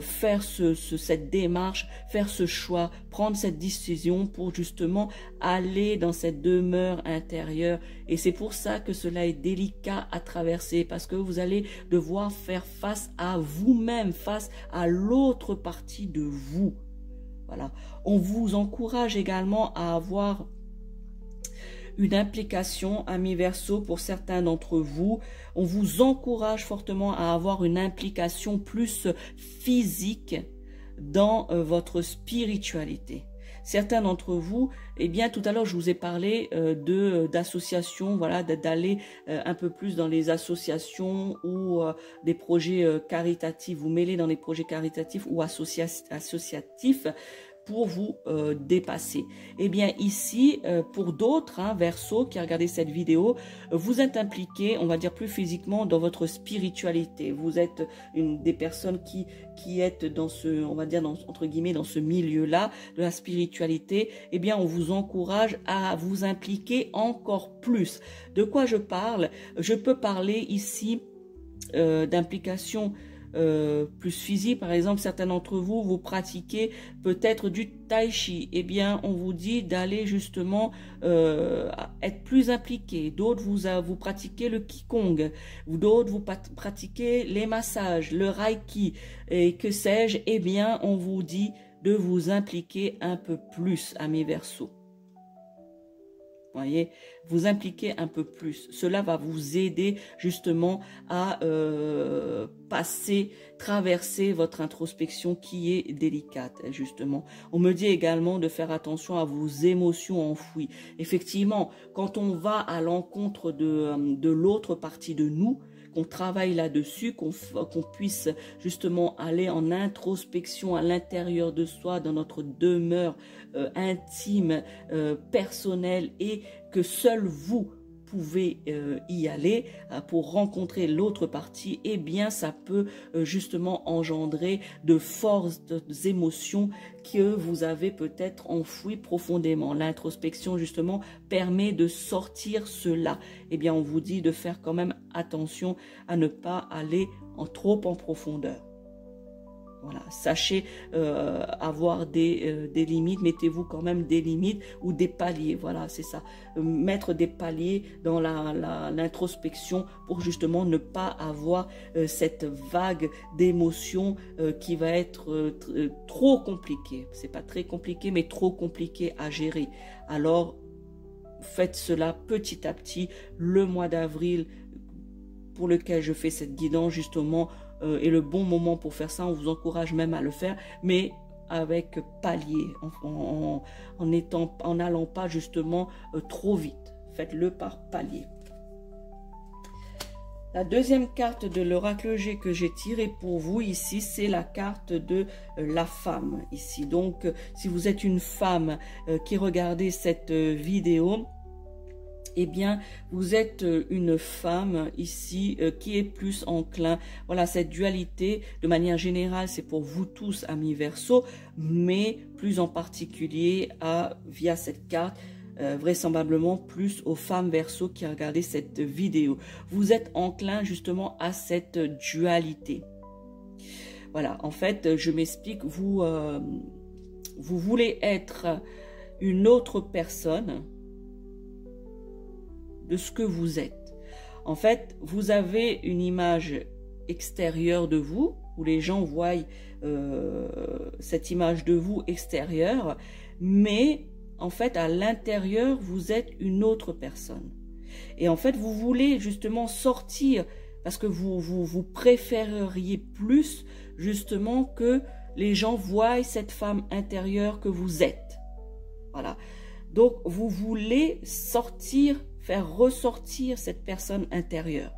faire cette démarche, faire ce choix, prendre cette décision pour justement aller dans cette demeure intérieure. Et c'est pour ça que cela est délicat à traverser, parce que vous allez devoir faire face à vous-même, face à l'autre partie de vous. Voilà. On vous encourage également à avoir une implication, amis Verseau, pour certains d'entre vous. On vous encourage fortement à avoir une implication plus physique dans votre spiritualité. Certains d'entre vous, eh bien, tout à l'heure, je vous ai parlé d'associations, voilà, d'aller un peu plus dans les associations ou des projets caritatifs, vous mêler dans les projets caritatifs ou associatifs. pour vous dépasser. Eh bien ici, pour d'autres, Verseau qui a regardé cette vidéo, vous êtes impliqué, on va dire plus physiquement, dans votre spiritualité. Vous êtes une des personnes qui êtes dans ce, on va dire, entre guillemets, dans ce milieu-là, de la spiritualité. Eh bien, on vous encourage à vous impliquer encore plus. De quoi je parle? Je peux parler ici d'implication plus physique. Par exemple, certains d'entre vous, vous pratiquez peut-être du tai chi. Eh bien, on vous dit d'aller justement être plus impliqué. D'autres, vous pratiquez le qigong. D'autres, vous pratiquez les massages, le reiki et que sais-je. Eh bien, on vous dit de vous impliquer un peu plus, amis Verseaux. Voyez, vous impliquez un peu plus. Cela va vous aider justement à traverser votre introspection qui est délicate, justement. On me dit également de faire attention à vos émotions enfouies. Effectivement, quand on va à l'encontre de l'autre partie de nous, qu'on travaille là-dessus, qu'on puisse justement aller en introspection à l'intérieur de soi, dans notre demeure intime, personnelle, et que seul vous pouvez y aller pour rencontrer l'autre partie, eh bien ça peut justement engendrer de fortes émotions que vous avez peut-être enfouies profondément. L'introspection justement permet de sortir cela. Eh bien on vous dit de faire quand même attention à ne pas aller trop en profondeur. Voilà, sachez avoir des limites, mettez-vous quand même des limites ou des paliers, voilà, c'est ça. Mettre des paliers dans l'introspection pour justement ne pas avoir cette vague d'émotions qui va être trop compliquée. C'est pas très compliqué, mais trop compliqué à gérer. Alors, faites cela petit à petit. Le mois d'avril, pour lequel je fais cette guidance justement, est le bon moment pour faire ça. On vous encourage même à le faire, mais avec palier, en n'allant pas justement trop vite. Faites-le par palier. La deuxième carte de l'oracle G que j'ai tirée pour vous ici, c'est la carte de la femme ici. Donc, si vous êtes une femme qui regardez cette vidéo, eh bien, vous êtes une femme ici qui est plus enclin. Voilà, cette dualité, de manière générale, c'est pour vous tous, amis Verseaux, mais plus en particulier via cette carte, vraisemblablement plus aux femmes Verseaux qui ont regardé cette vidéo. Vous êtes enclin justement à cette dualité. Voilà, en fait, je m'explique, vous voulez être une autre personne de ce que vous êtes. En fait, vous avez une image extérieure de vous, où les gens voient cette image de vous extérieure, mais en fait, à l'intérieur, vous êtes une autre personne. Et en fait, vous voulez justement sortir, parce que vous préféreriez plus justement que les gens voient cette femme intérieure que vous êtes. Voilà. Donc, vous voulez sortir, faire ressortir cette personne intérieure.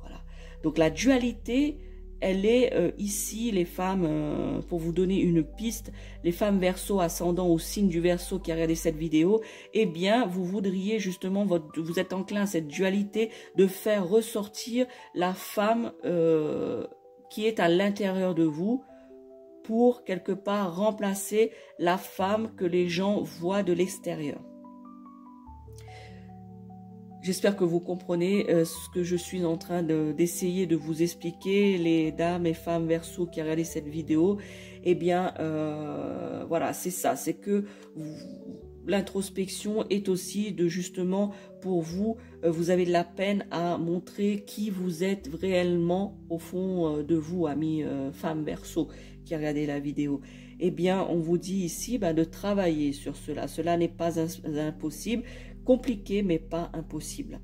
Voilà. Donc, la dualité, elle est ici, les femmes, pour vous donner une piste, les femmes Verseau ascendant au signe du Verseau qui a regardé cette vidéo, eh bien, vous voudriez justement, vous êtes enclin à cette dualité de faire ressortir la femme qui est à l'intérieur de vous, pour quelque part remplacer la femme que les gens voient de l'extérieur. J'espère que vous comprenez ce que je suis en train d'essayer de vous expliquer, les dames et femmes Verseau qui regardent cette vidéo. Eh bien, voilà, c'est ça, c'est que l'introspection est aussi de justement pour vous, vous avez de la peine à montrer qui vous êtes réellement au fond de vous, amis femmes Verseau qui regardez la vidéo. Eh bien, on vous dit ici de travailler sur cela. Cela n'est pas impossible, compliqué mais pas impossible.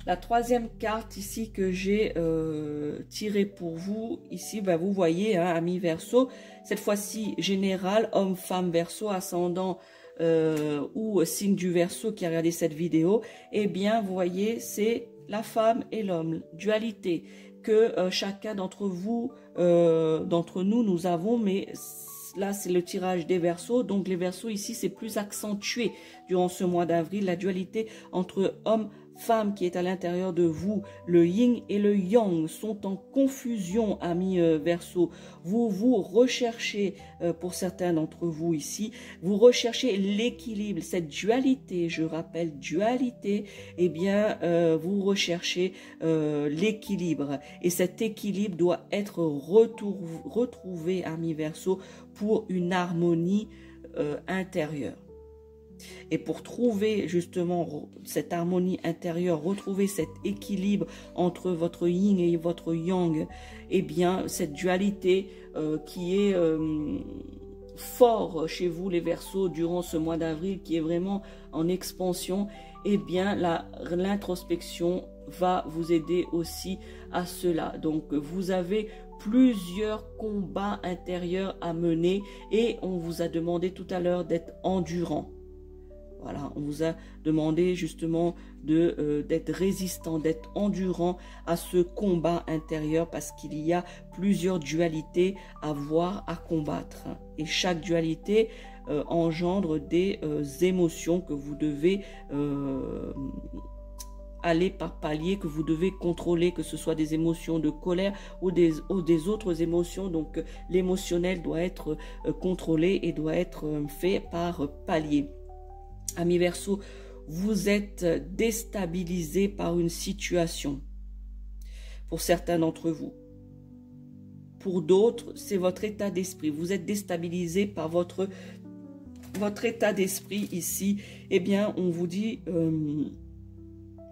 La troisième carte ici que j'ai tirée pour vous, ici, vous voyez, amis Verseau, cette fois-ci général, homme, femme Verseau, ascendant ou signe du Verseau qui a regardé cette vidéo, eh bien, vous voyez, c'est la femme et l'homme, dualité. que chacun d'entre vous, d'entre nous, nous avons, mais là c'est le tirage des Verseaux, donc les Verseaux ici c'est plus accentué durant ce mois d'avril, la dualité entre homme, femme qui est à l'intérieur de vous, le yin et le yang sont en confusion, amis Verseaux. Vous recherchez, pour certains d'entre vous ici, vous recherchez l'équilibre, cette dualité, je rappelle dualité, eh bien vous recherchez l'équilibre et cet équilibre doit être retrouvé, amis Verseaux, pour une harmonie intérieure. Et pour trouver justement cette harmonie intérieure, retrouver cet équilibre entre votre yin et votre yang, eh bien cette dualité qui est fort chez vous les Verseaux durant ce mois d'avril, qui est vraiment en expansion, eh bien l'introspection va vous aider aussi à cela. Donc vous avez plusieurs combats intérieurs à mener et on vous a demandé tout à l'heure d'être endurant. Voilà, on vous a demandé justement d'être résistant, d'être endurant à ce combat intérieur parce qu'il y a plusieurs dualités à voir, à combattre. Et chaque dualité engendre des émotions que vous devez aller par palier, que vous devez contrôler, que ce soit des émotions de colère ou des autres émotions. Donc l'émotionnel doit être contrôlé et doit être fait par palier. Amis Verseaux, vous êtes déstabilisés par une situation. Pour certains d'entre vous. Pour d'autres, c'est votre état d'esprit. Vous êtes déstabilisés par votre état d'esprit ici. Eh bien, on vous dit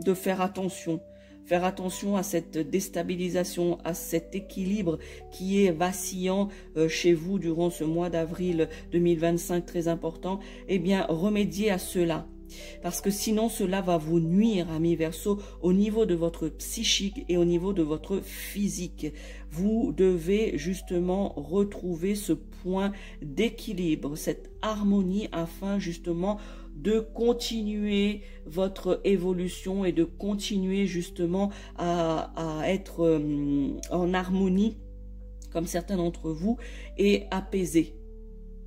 de faire attention. Faire attention à cette déstabilisation, à cet équilibre qui est vacillant chez vous durant ce mois d'avril 2025, très important. Eh bien, remédiez à cela. Parce que sinon, cela va vous nuire, amis Verseaux, au niveau de votre psychique et au niveau de votre physique. Vous devez justement retrouver ce point d'équilibre, cette harmonie afin justement de continuer votre évolution et de continuer justement à être en harmonie, comme certains d'entre vous, et apaisé.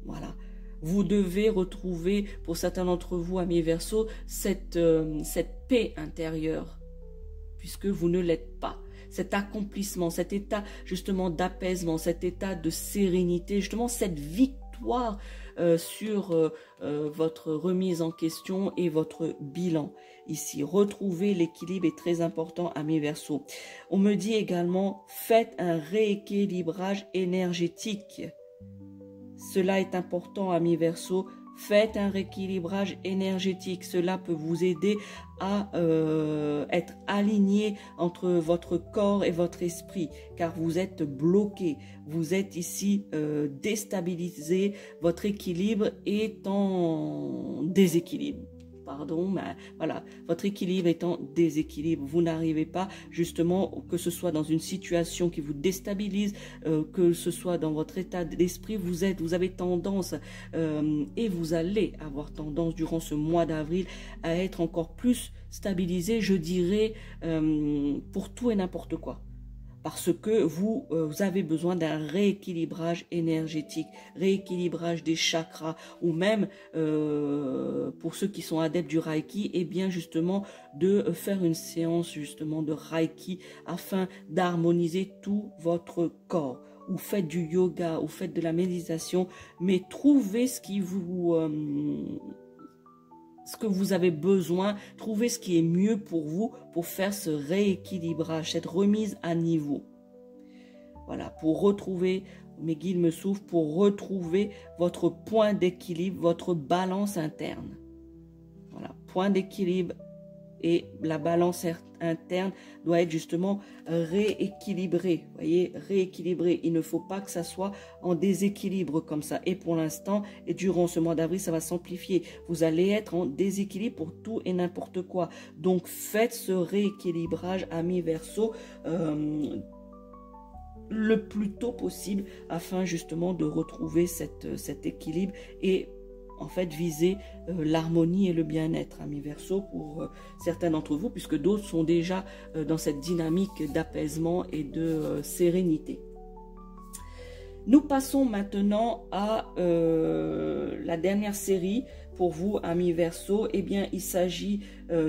Voilà. Vous devez retrouver, pour certains d'entre vous, amis Verseaux, cette paix intérieure, puisque vous ne l'êtes pas. Cet accomplissement, cet état justement d'apaisement, cet état de sérénité, justement cette victoire sur votre remise en question et votre bilan. Ici, retrouver l'équilibre est très important, amis Verseaux. On me dit également, faites un rééquilibrage énergétique. Cela est important, amis Verseaux. Faites un rééquilibrage énergétique. Cela peut vous aider à être aligné entre votre corps et votre esprit, car vous êtes bloqué. Vous êtes ici déstabilisé. Votre équilibre est en déséquilibre. Pardon, mais voilà, votre équilibre est en déséquilibre. Vous n'arrivez pas justement, que ce soit dans une situation qui vous déstabilise, que ce soit dans votre état d'esprit, vous avez tendance et vous allez avoir tendance durant ce mois d'avril à être encore plus stabilisé, je dirais, pour tout et n'importe quoi. Parce que vous avez besoin d'un rééquilibrage énergétique, rééquilibrage des chakras, ou même pour ceux qui sont adeptes du Reiki, et bien justement de faire une séance justement de Reiki afin d'harmoniser tout votre corps. Ou faites du yoga, ou faites de la méditation, mais trouvez ce qui vous ce que vous avez besoin, trouvez ce qui est mieux pour vous pour faire ce rééquilibrage, cette remise à niveau. Voilà, pour retrouver, mes guides me soufflent, pour retrouver votre point d'équilibre, votre balance interne. Voilà, point d'équilibre et la balance interne doit être justement rééquilibrée. Vous voyez, rééquilibrée. Il ne faut pas que ça soit en déséquilibre comme ça. Et pour l'instant, et durant ce mois d'avril, ça va s'amplifier. Vous allez être en déséquilibre pour tout et n'importe quoi. Donc, faites ce rééquilibrage, amis Verseaux, le plus tôt possible afin justement de retrouver cet équilibre et en fait viser l'harmonie et le bien-être, amis Verseau, pour certains d'entre vous, puisque d'autres sont déjà dans cette dynamique d'apaisement et de sérénité. Nous passons maintenant à la dernière série pour vous, amis Verseau. Eh bien, il s'agit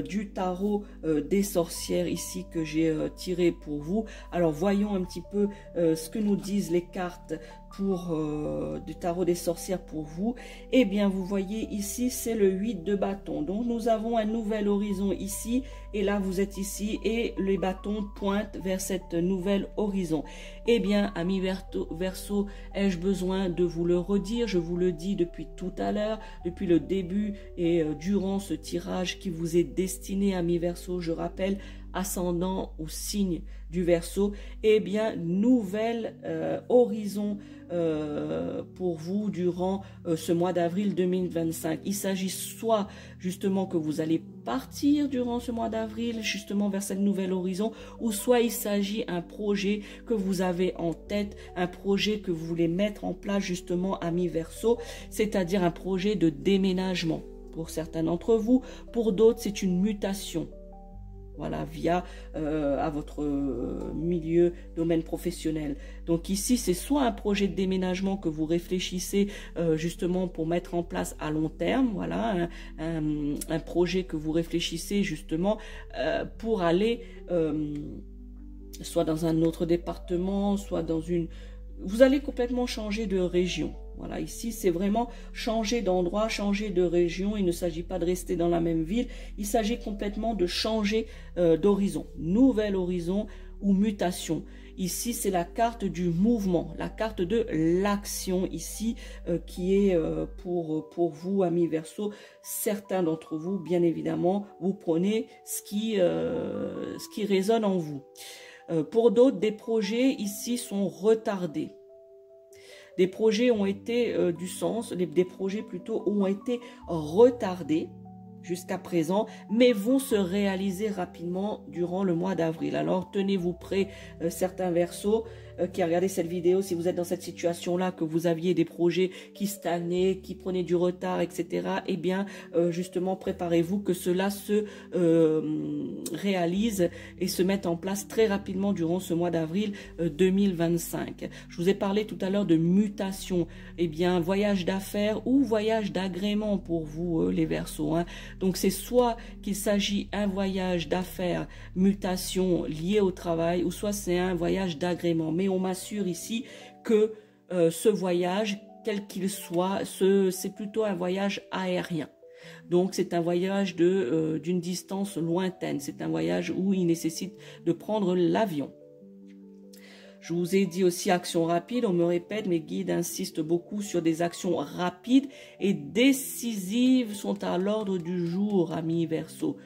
du tarot des sorcières ici que j'ai tiré pour vous. Alors, voyons un petit peu ce que nous disent les cartes pour du tarot des sorcières pour vous. Eh bien, vous voyez ici, c'est le 8 de bâton. Donc, nous avons un nouvel horizon ici. Et là, vous êtes ici et les bâtons pointent vers cette nouvel horizon. Eh bien, amis Verseau, ai-je besoin de vous le redire? Je vous le dis depuis tout à l'heure, depuis le début et durant ce tirage qui vous est destiné, amis Verseau, je rappelle, ascendant au signe du Verseau, eh bien, nouvel horizon pour vous durant ce mois d'avril 2025. Il s'agit soit justement que vous allez partir durant ce mois d'avril justement vers ce nouvel horizon, ou soit il s'agit d'un projet que vous avez en tête, un projet que vous voulez mettre en place justement, amis Verseau, c'est-à-dire un projet de déménagement pour certains d'entre vous, pour d'autres c'est une mutation. Voilà, via à votre milieu, domaine professionnel. Donc ici, c'est soit un projet de déménagement que vous réfléchissez justement pour mettre en place à long terme, voilà, un projet que vous réfléchissez justement pour aller soit dans un autre département, soit dans une... Vous allez complètement changer de région. Voilà, ici, c'est vraiment changer d'endroit, changer de région. Il ne s'agit pas de rester dans la même ville. Il s'agit complètement de changer d'horizon. Nouvel horizon ou mutation. Ici, c'est la carte du mouvement, la carte de l'action ici qui est pour vous, amis Verseau. Certains d'entre vous, bien évidemment, vous prenez ce qui résonne en vous. Pour d'autres, des projets ici sont retardés. Des projets ont été du sens, des projets plutôt ont été retardés jusqu'à présent, mais vont se réaliser rapidement durant le mois d'avril. Alors tenez-vous prêts, certains Verseaux qui regardez cette vidéo, si vous êtes dans cette situation-là, que vous aviez des projets qui stagnaient, qui prenaient du retard, etc., eh bien, justement, préparez-vous que cela se réalise et se mette en place très rapidement durant ce mois d'avril 2025. Je vous ai parlé tout à l'heure de mutation. Eh bien, voyage d'affaires ou voyage d'agrément pour vous, les Verseaux, hein. Donc, c'est soit qu'il s'agit d'un voyage d'affaires, mutation liée au travail, ou soit c'est un voyage d'agrément. Mais on m'assure ici que ce voyage, quel qu'il soit, c'est plutôt un voyage aérien. Donc, c'est un voyage d'une distance lointaine. C'est un voyage où il nécessite de prendre l'avion. Je vous ai dit aussi action rapide, on me répète, mes guides insistent beaucoup sur des actions rapides et décisives sont à l'ordre du jour, amis Verseau.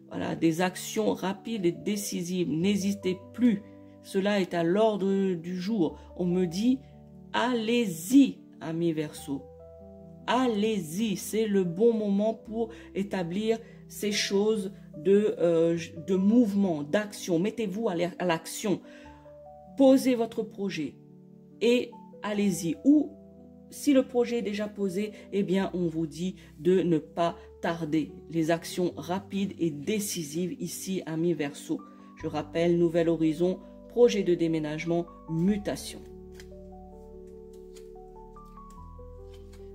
Voilà, des actions rapides et décisives, n'hésitez plus, cela est à l'ordre du jour. On me dit, allez-y, amis Verseau, allez-y, c'est le bon moment pour établir ces choses de mouvement, d'action. Mettez-vous à l'action. Posez votre projet et allez-y. Ou si le projet est déjà posé, eh bien, on vous dit de ne pas tarder. Les actions rapides et décisives ici, amis Verseau. Je rappelle, nouvel horizon, projet de déménagement, mutation.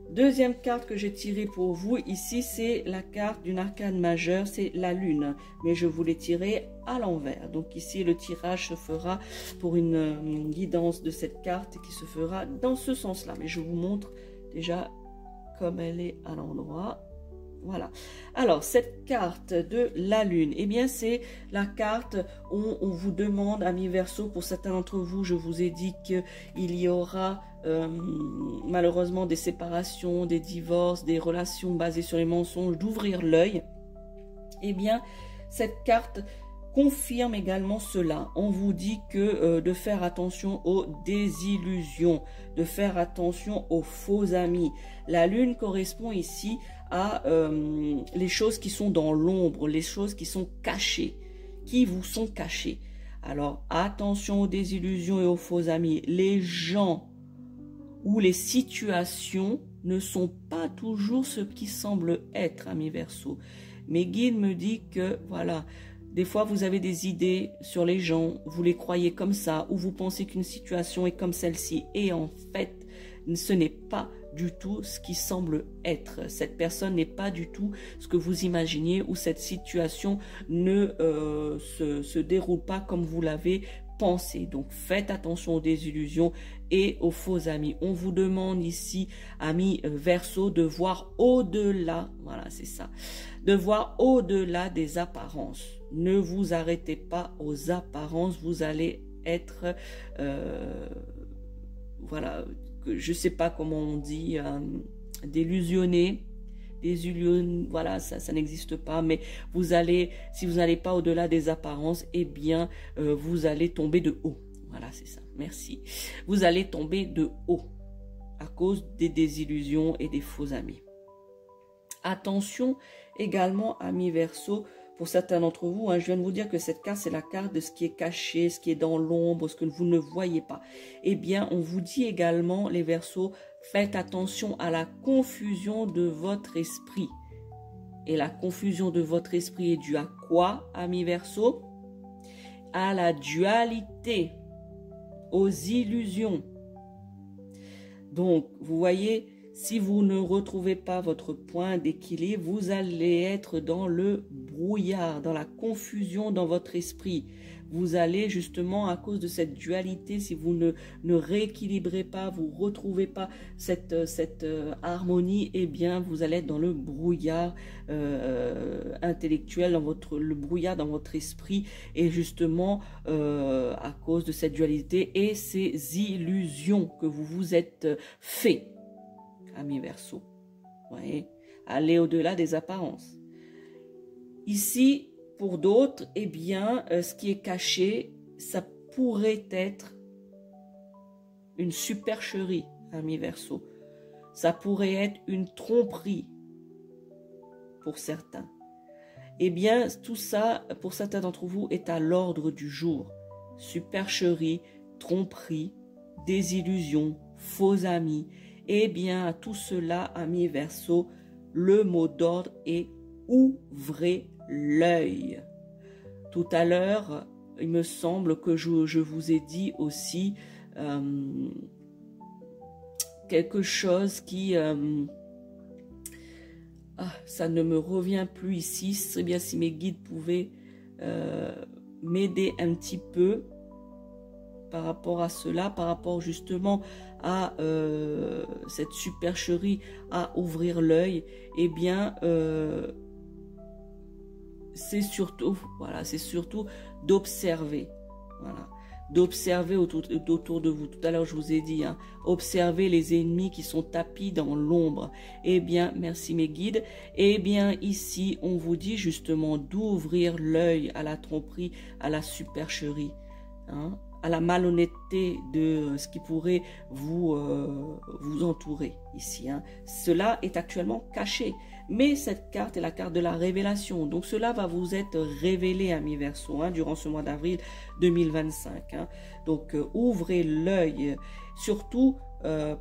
Deuxième carte que j'ai tirée pour vous, ici, c'est la carte d'une arcane majeure, c'est la lune. Mais je vous l'ai tirée à l'envers. Donc ici, le tirage se fera pour une guidance de cette carte qui se fera dans ce sens-là. Mais je vous montre déjà comme elle est à l'endroit. Voilà. Alors, cette carte de la lune, eh bien, c'est la carte où on vous demande, amis Verseau, pour certains d'entre vous, je vous ai dit qu'il y aura malheureusement des séparations, des divorces, des relations basées sur les mensonges, d'ouvrir l'œil. Eh bien, cette carte confirme également cela. On vous dit que de faire attention aux désillusions, de faire attention aux faux amis. La lune correspond ici à les choses qui sont dans l'ombre, les choses qui sont cachées, qui vous sont cachées. Alors, attention aux désillusions et aux faux amis. Les gens ou les situations ne sont pas toujours ce qui semble être, amis Verseau. Mes guides me disent que, voilà, des fois vous avez des idées sur les gens, vous les croyez comme ça, ou vous pensez qu'une situation est comme celle-ci, et en fait, ce n'est pas du tout ce qui semble être. Cette personne n'est pas du tout ce que vous imaginiez, ou cette situation ne se déroule pas comme vous l'avez pensé. Donc faites attention aux désillusions et aux faux amis. On vous demande ici, amis Verseau, de voir au-delà, voilà c'est ça, de voir au-delà des apparences. Ne vous arrêtez pas aux apparences, vous allez être voilà, je sais pas comment on dit, délusionné, voilà, ça n'existe pas, mais vous allez, si vous n'allez pas au-delà des apparences, eh bien, vous allez tomber de haut. Voilà, c'est ça, merci. Vous allez tomber de haut à cause des désillusions et des faux amis. Attention également, amis Verseau, pour certains d'entre vous, je viens de vous dire que cette carte, c'est la carte de ce qui est caché, ce qui est dans l'ombre, ce que vous ne voyez pas. Eh bien, on vous dit également, les Verseaux, faites attention à la confusion de votre esprit. Et la confusion de votre esprit est due à quoi, amis Verseaux? À la dualité, aux illusions. Donc, vous voyez, si vous ne retrouvez pas votre point d'équilibre, vous allez être dans le brouillard, dans la confusion dans votre esprit. Vous allez justement, à cause de cette dualité, si vous ne rééquilibrez pas, vous ne retrouvez pas cette harmonie, eh bien, vous allez être dans le brouillard intellectuel, le brouillard dans votre esprit, et justement, à cause de cette dualité et ces illusions que vous vous êtes fait. Amis Verseau, voyez, aller au-delà des apparences. Ici, pour d'autres, eh bien, ce qui est caché, ça pourrait être une supercherie, amis Verseau. Ça pourrait être une tromperie pour certains. Eh bien, tout ça, pour certains d'entre vous, est à l'ordre du jour. Supercherie, tromperie, désillusion, faux amis. Eh bien, à tout cela, amis Verseau, le mot d'ordre est « ouvrez l'œil ». Tout à l'heure, il me semble que je vous ai dit aussi quelque chose qui... ça ne me revient plus ici. Ce serait bien si mes guides pouvaient m'aider un petit peu par rapport à cela, par rapport justement à cette supercherie, à ouvrir l'œil. Eh bien, c'est surtout, voilà, c'est surtout d'observer, voilà, d'observer autour de vous. Tout à l'heure, je vous ai dit, observez les ennemis qui sont tapis dans l'ombre. Eh bien, merci mes guides. Eh bien, ici, on vous dit justement d'ouvrir l'œil à la tromperie, à la supercherie, à la malhonnêteté de ce qui pourrait vous entourer ici. Cela est actuellement caché. Mais cette carte est la carte de la révélation. Donc cela va vous être révélé, amis Verseau, durant ce mois d'avril 2025. Donc ouvrez l'œil, surtout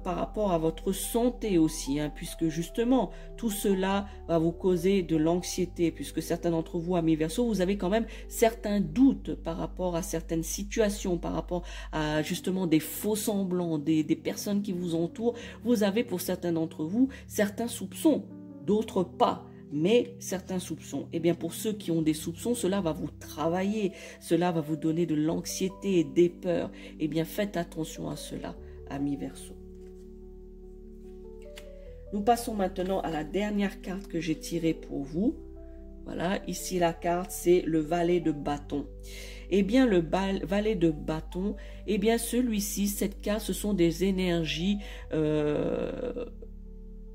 par rapport à votre santé aussi, puisque justement tout cela va vous causer de l'anxiété, puisque certains d'entre vous, amis Verseau, vous avez quand même certains doutes par rapport à certaines situations, par rapport à justement des faux semblants, des personnes qui vous entourent. Vous avez pour certains d'entre vous certains soupçons, d'autres pas, mais certains soupçons. Eh bien, pour ceux qui ont des soupçons, cela va vous travailler, cela va vous donner de l'anxiété et des peurs. Eh bien, faites attention à cela, amis Verseau. Nous passons maintenant à la dernière carte que j'ai tirée pour vous. Voilà, ici la carte, c'est le valet de bâton. Eh bien, le valet de bâton, eh bien, celui-ci, cette carte, ce sont des énergies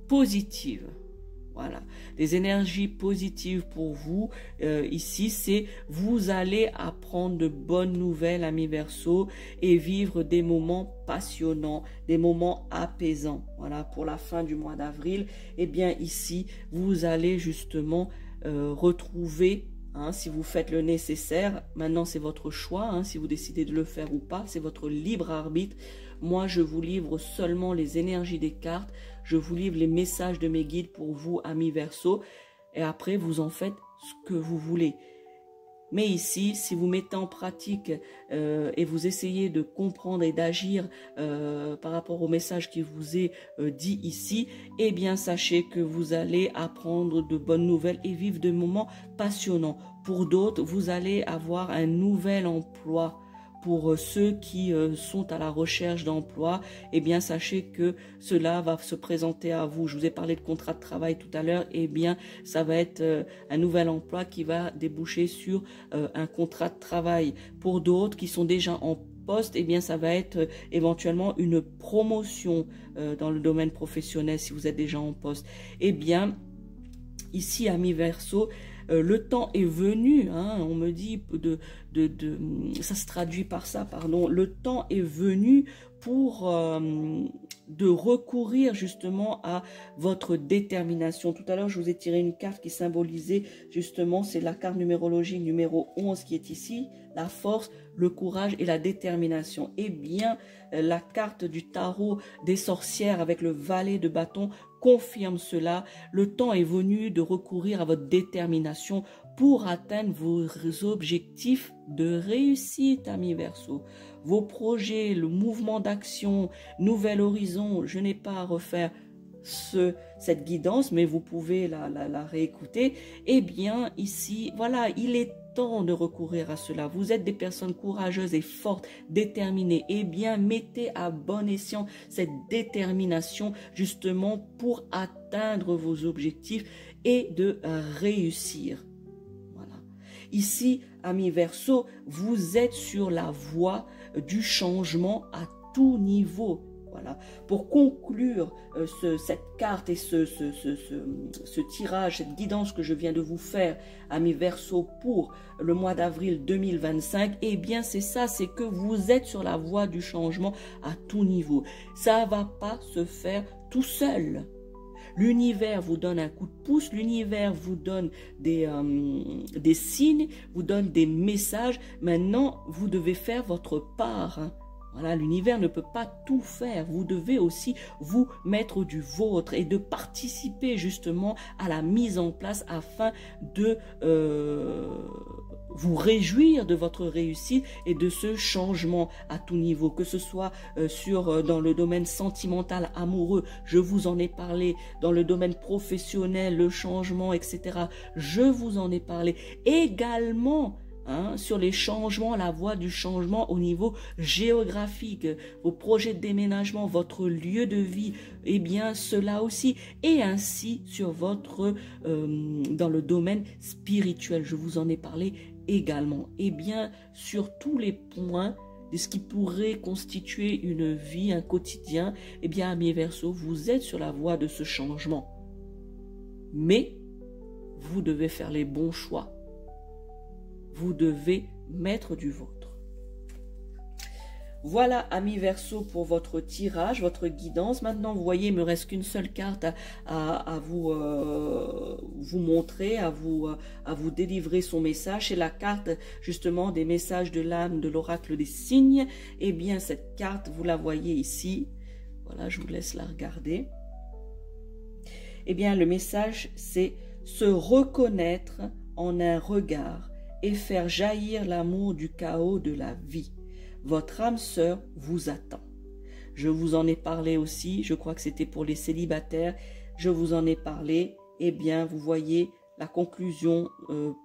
positives. Voilà, des énergies positives pour vous. Ici, c'est vous allez apprendre de bonnes nouvelles, amis Verseau, et vivre des moments passionnants, des moments apaisants. Voilà, pour la fin du mois d'avril, eh bien ici, vous allez justement retrouver Hein, si vous faites le nécessaire, maintenant c'est votre choix, hein, si vous décidez de le faire ou pas, c'est votre libre arbitre. Moi, je vous livre seulement les énergies des cartes, je vous livre les messages de mes guides pour vous, amis Verseau, et après, vous en faites ce que vous voulez. Mais ici, si vous mettez en pratique et vous essayez de comprendre et d'agir par rapport au message qui vous est dit ici, eh bien, sachez que vous allez apprendre de bonnes nouvelles et vivre des moments passionnants. Pour d'autres, vous allez avoir un nouvel emploi. Pour ceux qui sont à la recherche d'emploi, eh bien, sachez que cela va se présenter à vous. Je vous ai parlé de contrat de travail tout à l'heure. Eh bien, ça va être un nouvel emploi qui va déboucher sur un contrat de travail. Pour d'autres qui sont déjà en poste, eh bien, ça va être éventuellement une promotion dans le domaine professionnel si vous êtes déjà en poste. Eh bien, ici, amis Verseau, le temps est venu, hein, on me dit, ça se traduit par ça, pardon, le temps est venu pour de recourir justement à votre détermination. Tout à l'heure, je vous ai tiré une carte qui symbolisait justement, c'est la carte numérologique numéro 11 qui est ici, la force, le courage et la détermination. Eh bien, la carte du tarot des sorcières avec le valet de bâton confirme cela. Le temps est venu de recourir à votre détermination pour atteindre vos objectifs de réussite, amis Verseau. Vos projets, le mouvement d'action, nouvel horizon, je n'ai pas à refaire cette guidance, mais vous pouvez la réécouter. Eh bien, ici, voilà, il est temps de recourir à cela. Vous êtes des personnes courageuses et fortes, déterminées. Eh bien, mettez à bon escient cette détermination justement pour atteindre vos objectifs et de réussir. Voilà. Ici, amis Verseau, vous êtes sur la voie du changement à tout niveau. Voilà. Pour conclure cette carte et ce tirage, cette guidance que je viens de vous faire, amis Verseau, pour le mois d'avril 2025, eh bien c'est ça, c'est que vous êtes sur la voie du changement à tout niveau. Ça ne va pas se faire tout seul. L'univers vous donne un coup de pouce, l'univers vous donne des signes, vous donne des messages. Maintenant, vous devez faire votre part, hein. Voilà, l'univers ne peut pas tout faire. Vous devez aussi vous mettre du vôtre et de participer justement à la mise en place afin de vous réjouir de votre réussite et de ce changement à tout niveau, que ce soit dans le domaine sentimental, amoureux, je vous en ai parlé, dans le domaine professionnel, le changement, etc. Je vous en ai parlé également. Hein, sur les changements, la voie du changement au niveau géographique, vos projets de déménagement, votre lieu de vie, eh bien cela aussi, et ainsi sur votre dans le domaine spirituel, je vous en ai parlé également. Eh bien sur tous les points de ce qui pourrait constituer une vie, un quotidien, eh bien amis Verseau, vous êtes sur la voie de ce changement. Mais vous devez faire les bons choix. Vous devez mettre du vôtre. Voilà, amis Verseau, pour votre tirage, votre guidance. Maintenant, vous voyez, il me reste qu'une seule carte à vous montrer, à vous délivrer son message. C'est la carte, justement, des messages de l'âme de l'oracle des signes. Eh bien, cette carte, vous la voyez ici. Voilà, je vous laisse la regarder. Eh bien, le message, c'est se reconnaître en un regard et faire jaillir l'amour du chaos de la vie. Votre âme sœur vous attend. Je vous en ai parlé aussi, je crois que c'était pour les célibataires, je vous en ai parlé. Eh bien, vous voyez la conclusion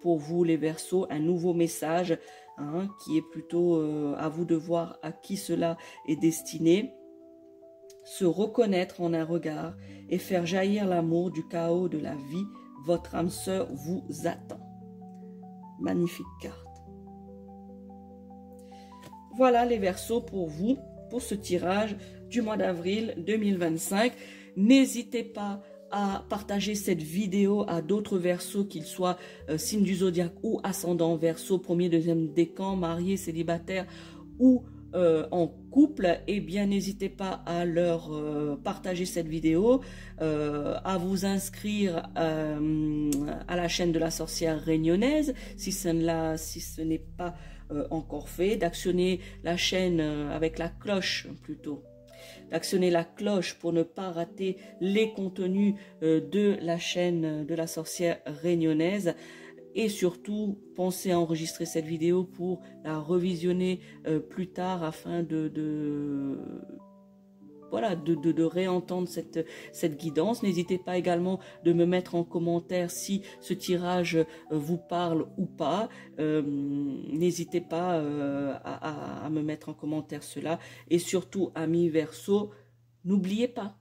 pour vous les Verseaux, un nouveau message hein, qui est plutôt à vous de voir à qui cela est destiné. Se reconnaître en un regard et faire jaillir l'amour du chaos de la vie. Votre âme sœur vous attend. Magnifique carte. Voilà les Verseaux pour vous, pour ce tirage du mois d'avril 2025. N'hésitez pas à partager cette vidéo à d'autres Verseaux, qu'ils soient signes du zodiaque ou ascendant Verseau, premier, deuxième décan, mariés, célibataires ou en couple, eh bien n'hésitez pas à leur partager cette vidéo, à vous inscrire à la chaîne de la sorcière réunionnaise si ce n'est pas encore fait, d'actionner la chaîne avec la cloche plutôt, d'actionner la cloche pour ne pas rater les contenus de la chaîne de la sorcière réunionnaise. Et surtout, pensez à enregistrer cette vidéo pour la revisionner plus tard afin voilà, de réentendre cette guidance. N'hésitez pas également de me mettre en commentaire si ce tirage vous parle ou pas. N'hésitez pas à me mettre en commentaire cela. Et surtout, amis Verseau, n'oubliez pas,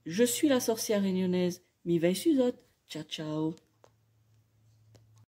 je suis la sorcière réunionnaise. Mi vais Suzot. Ciao, ciao.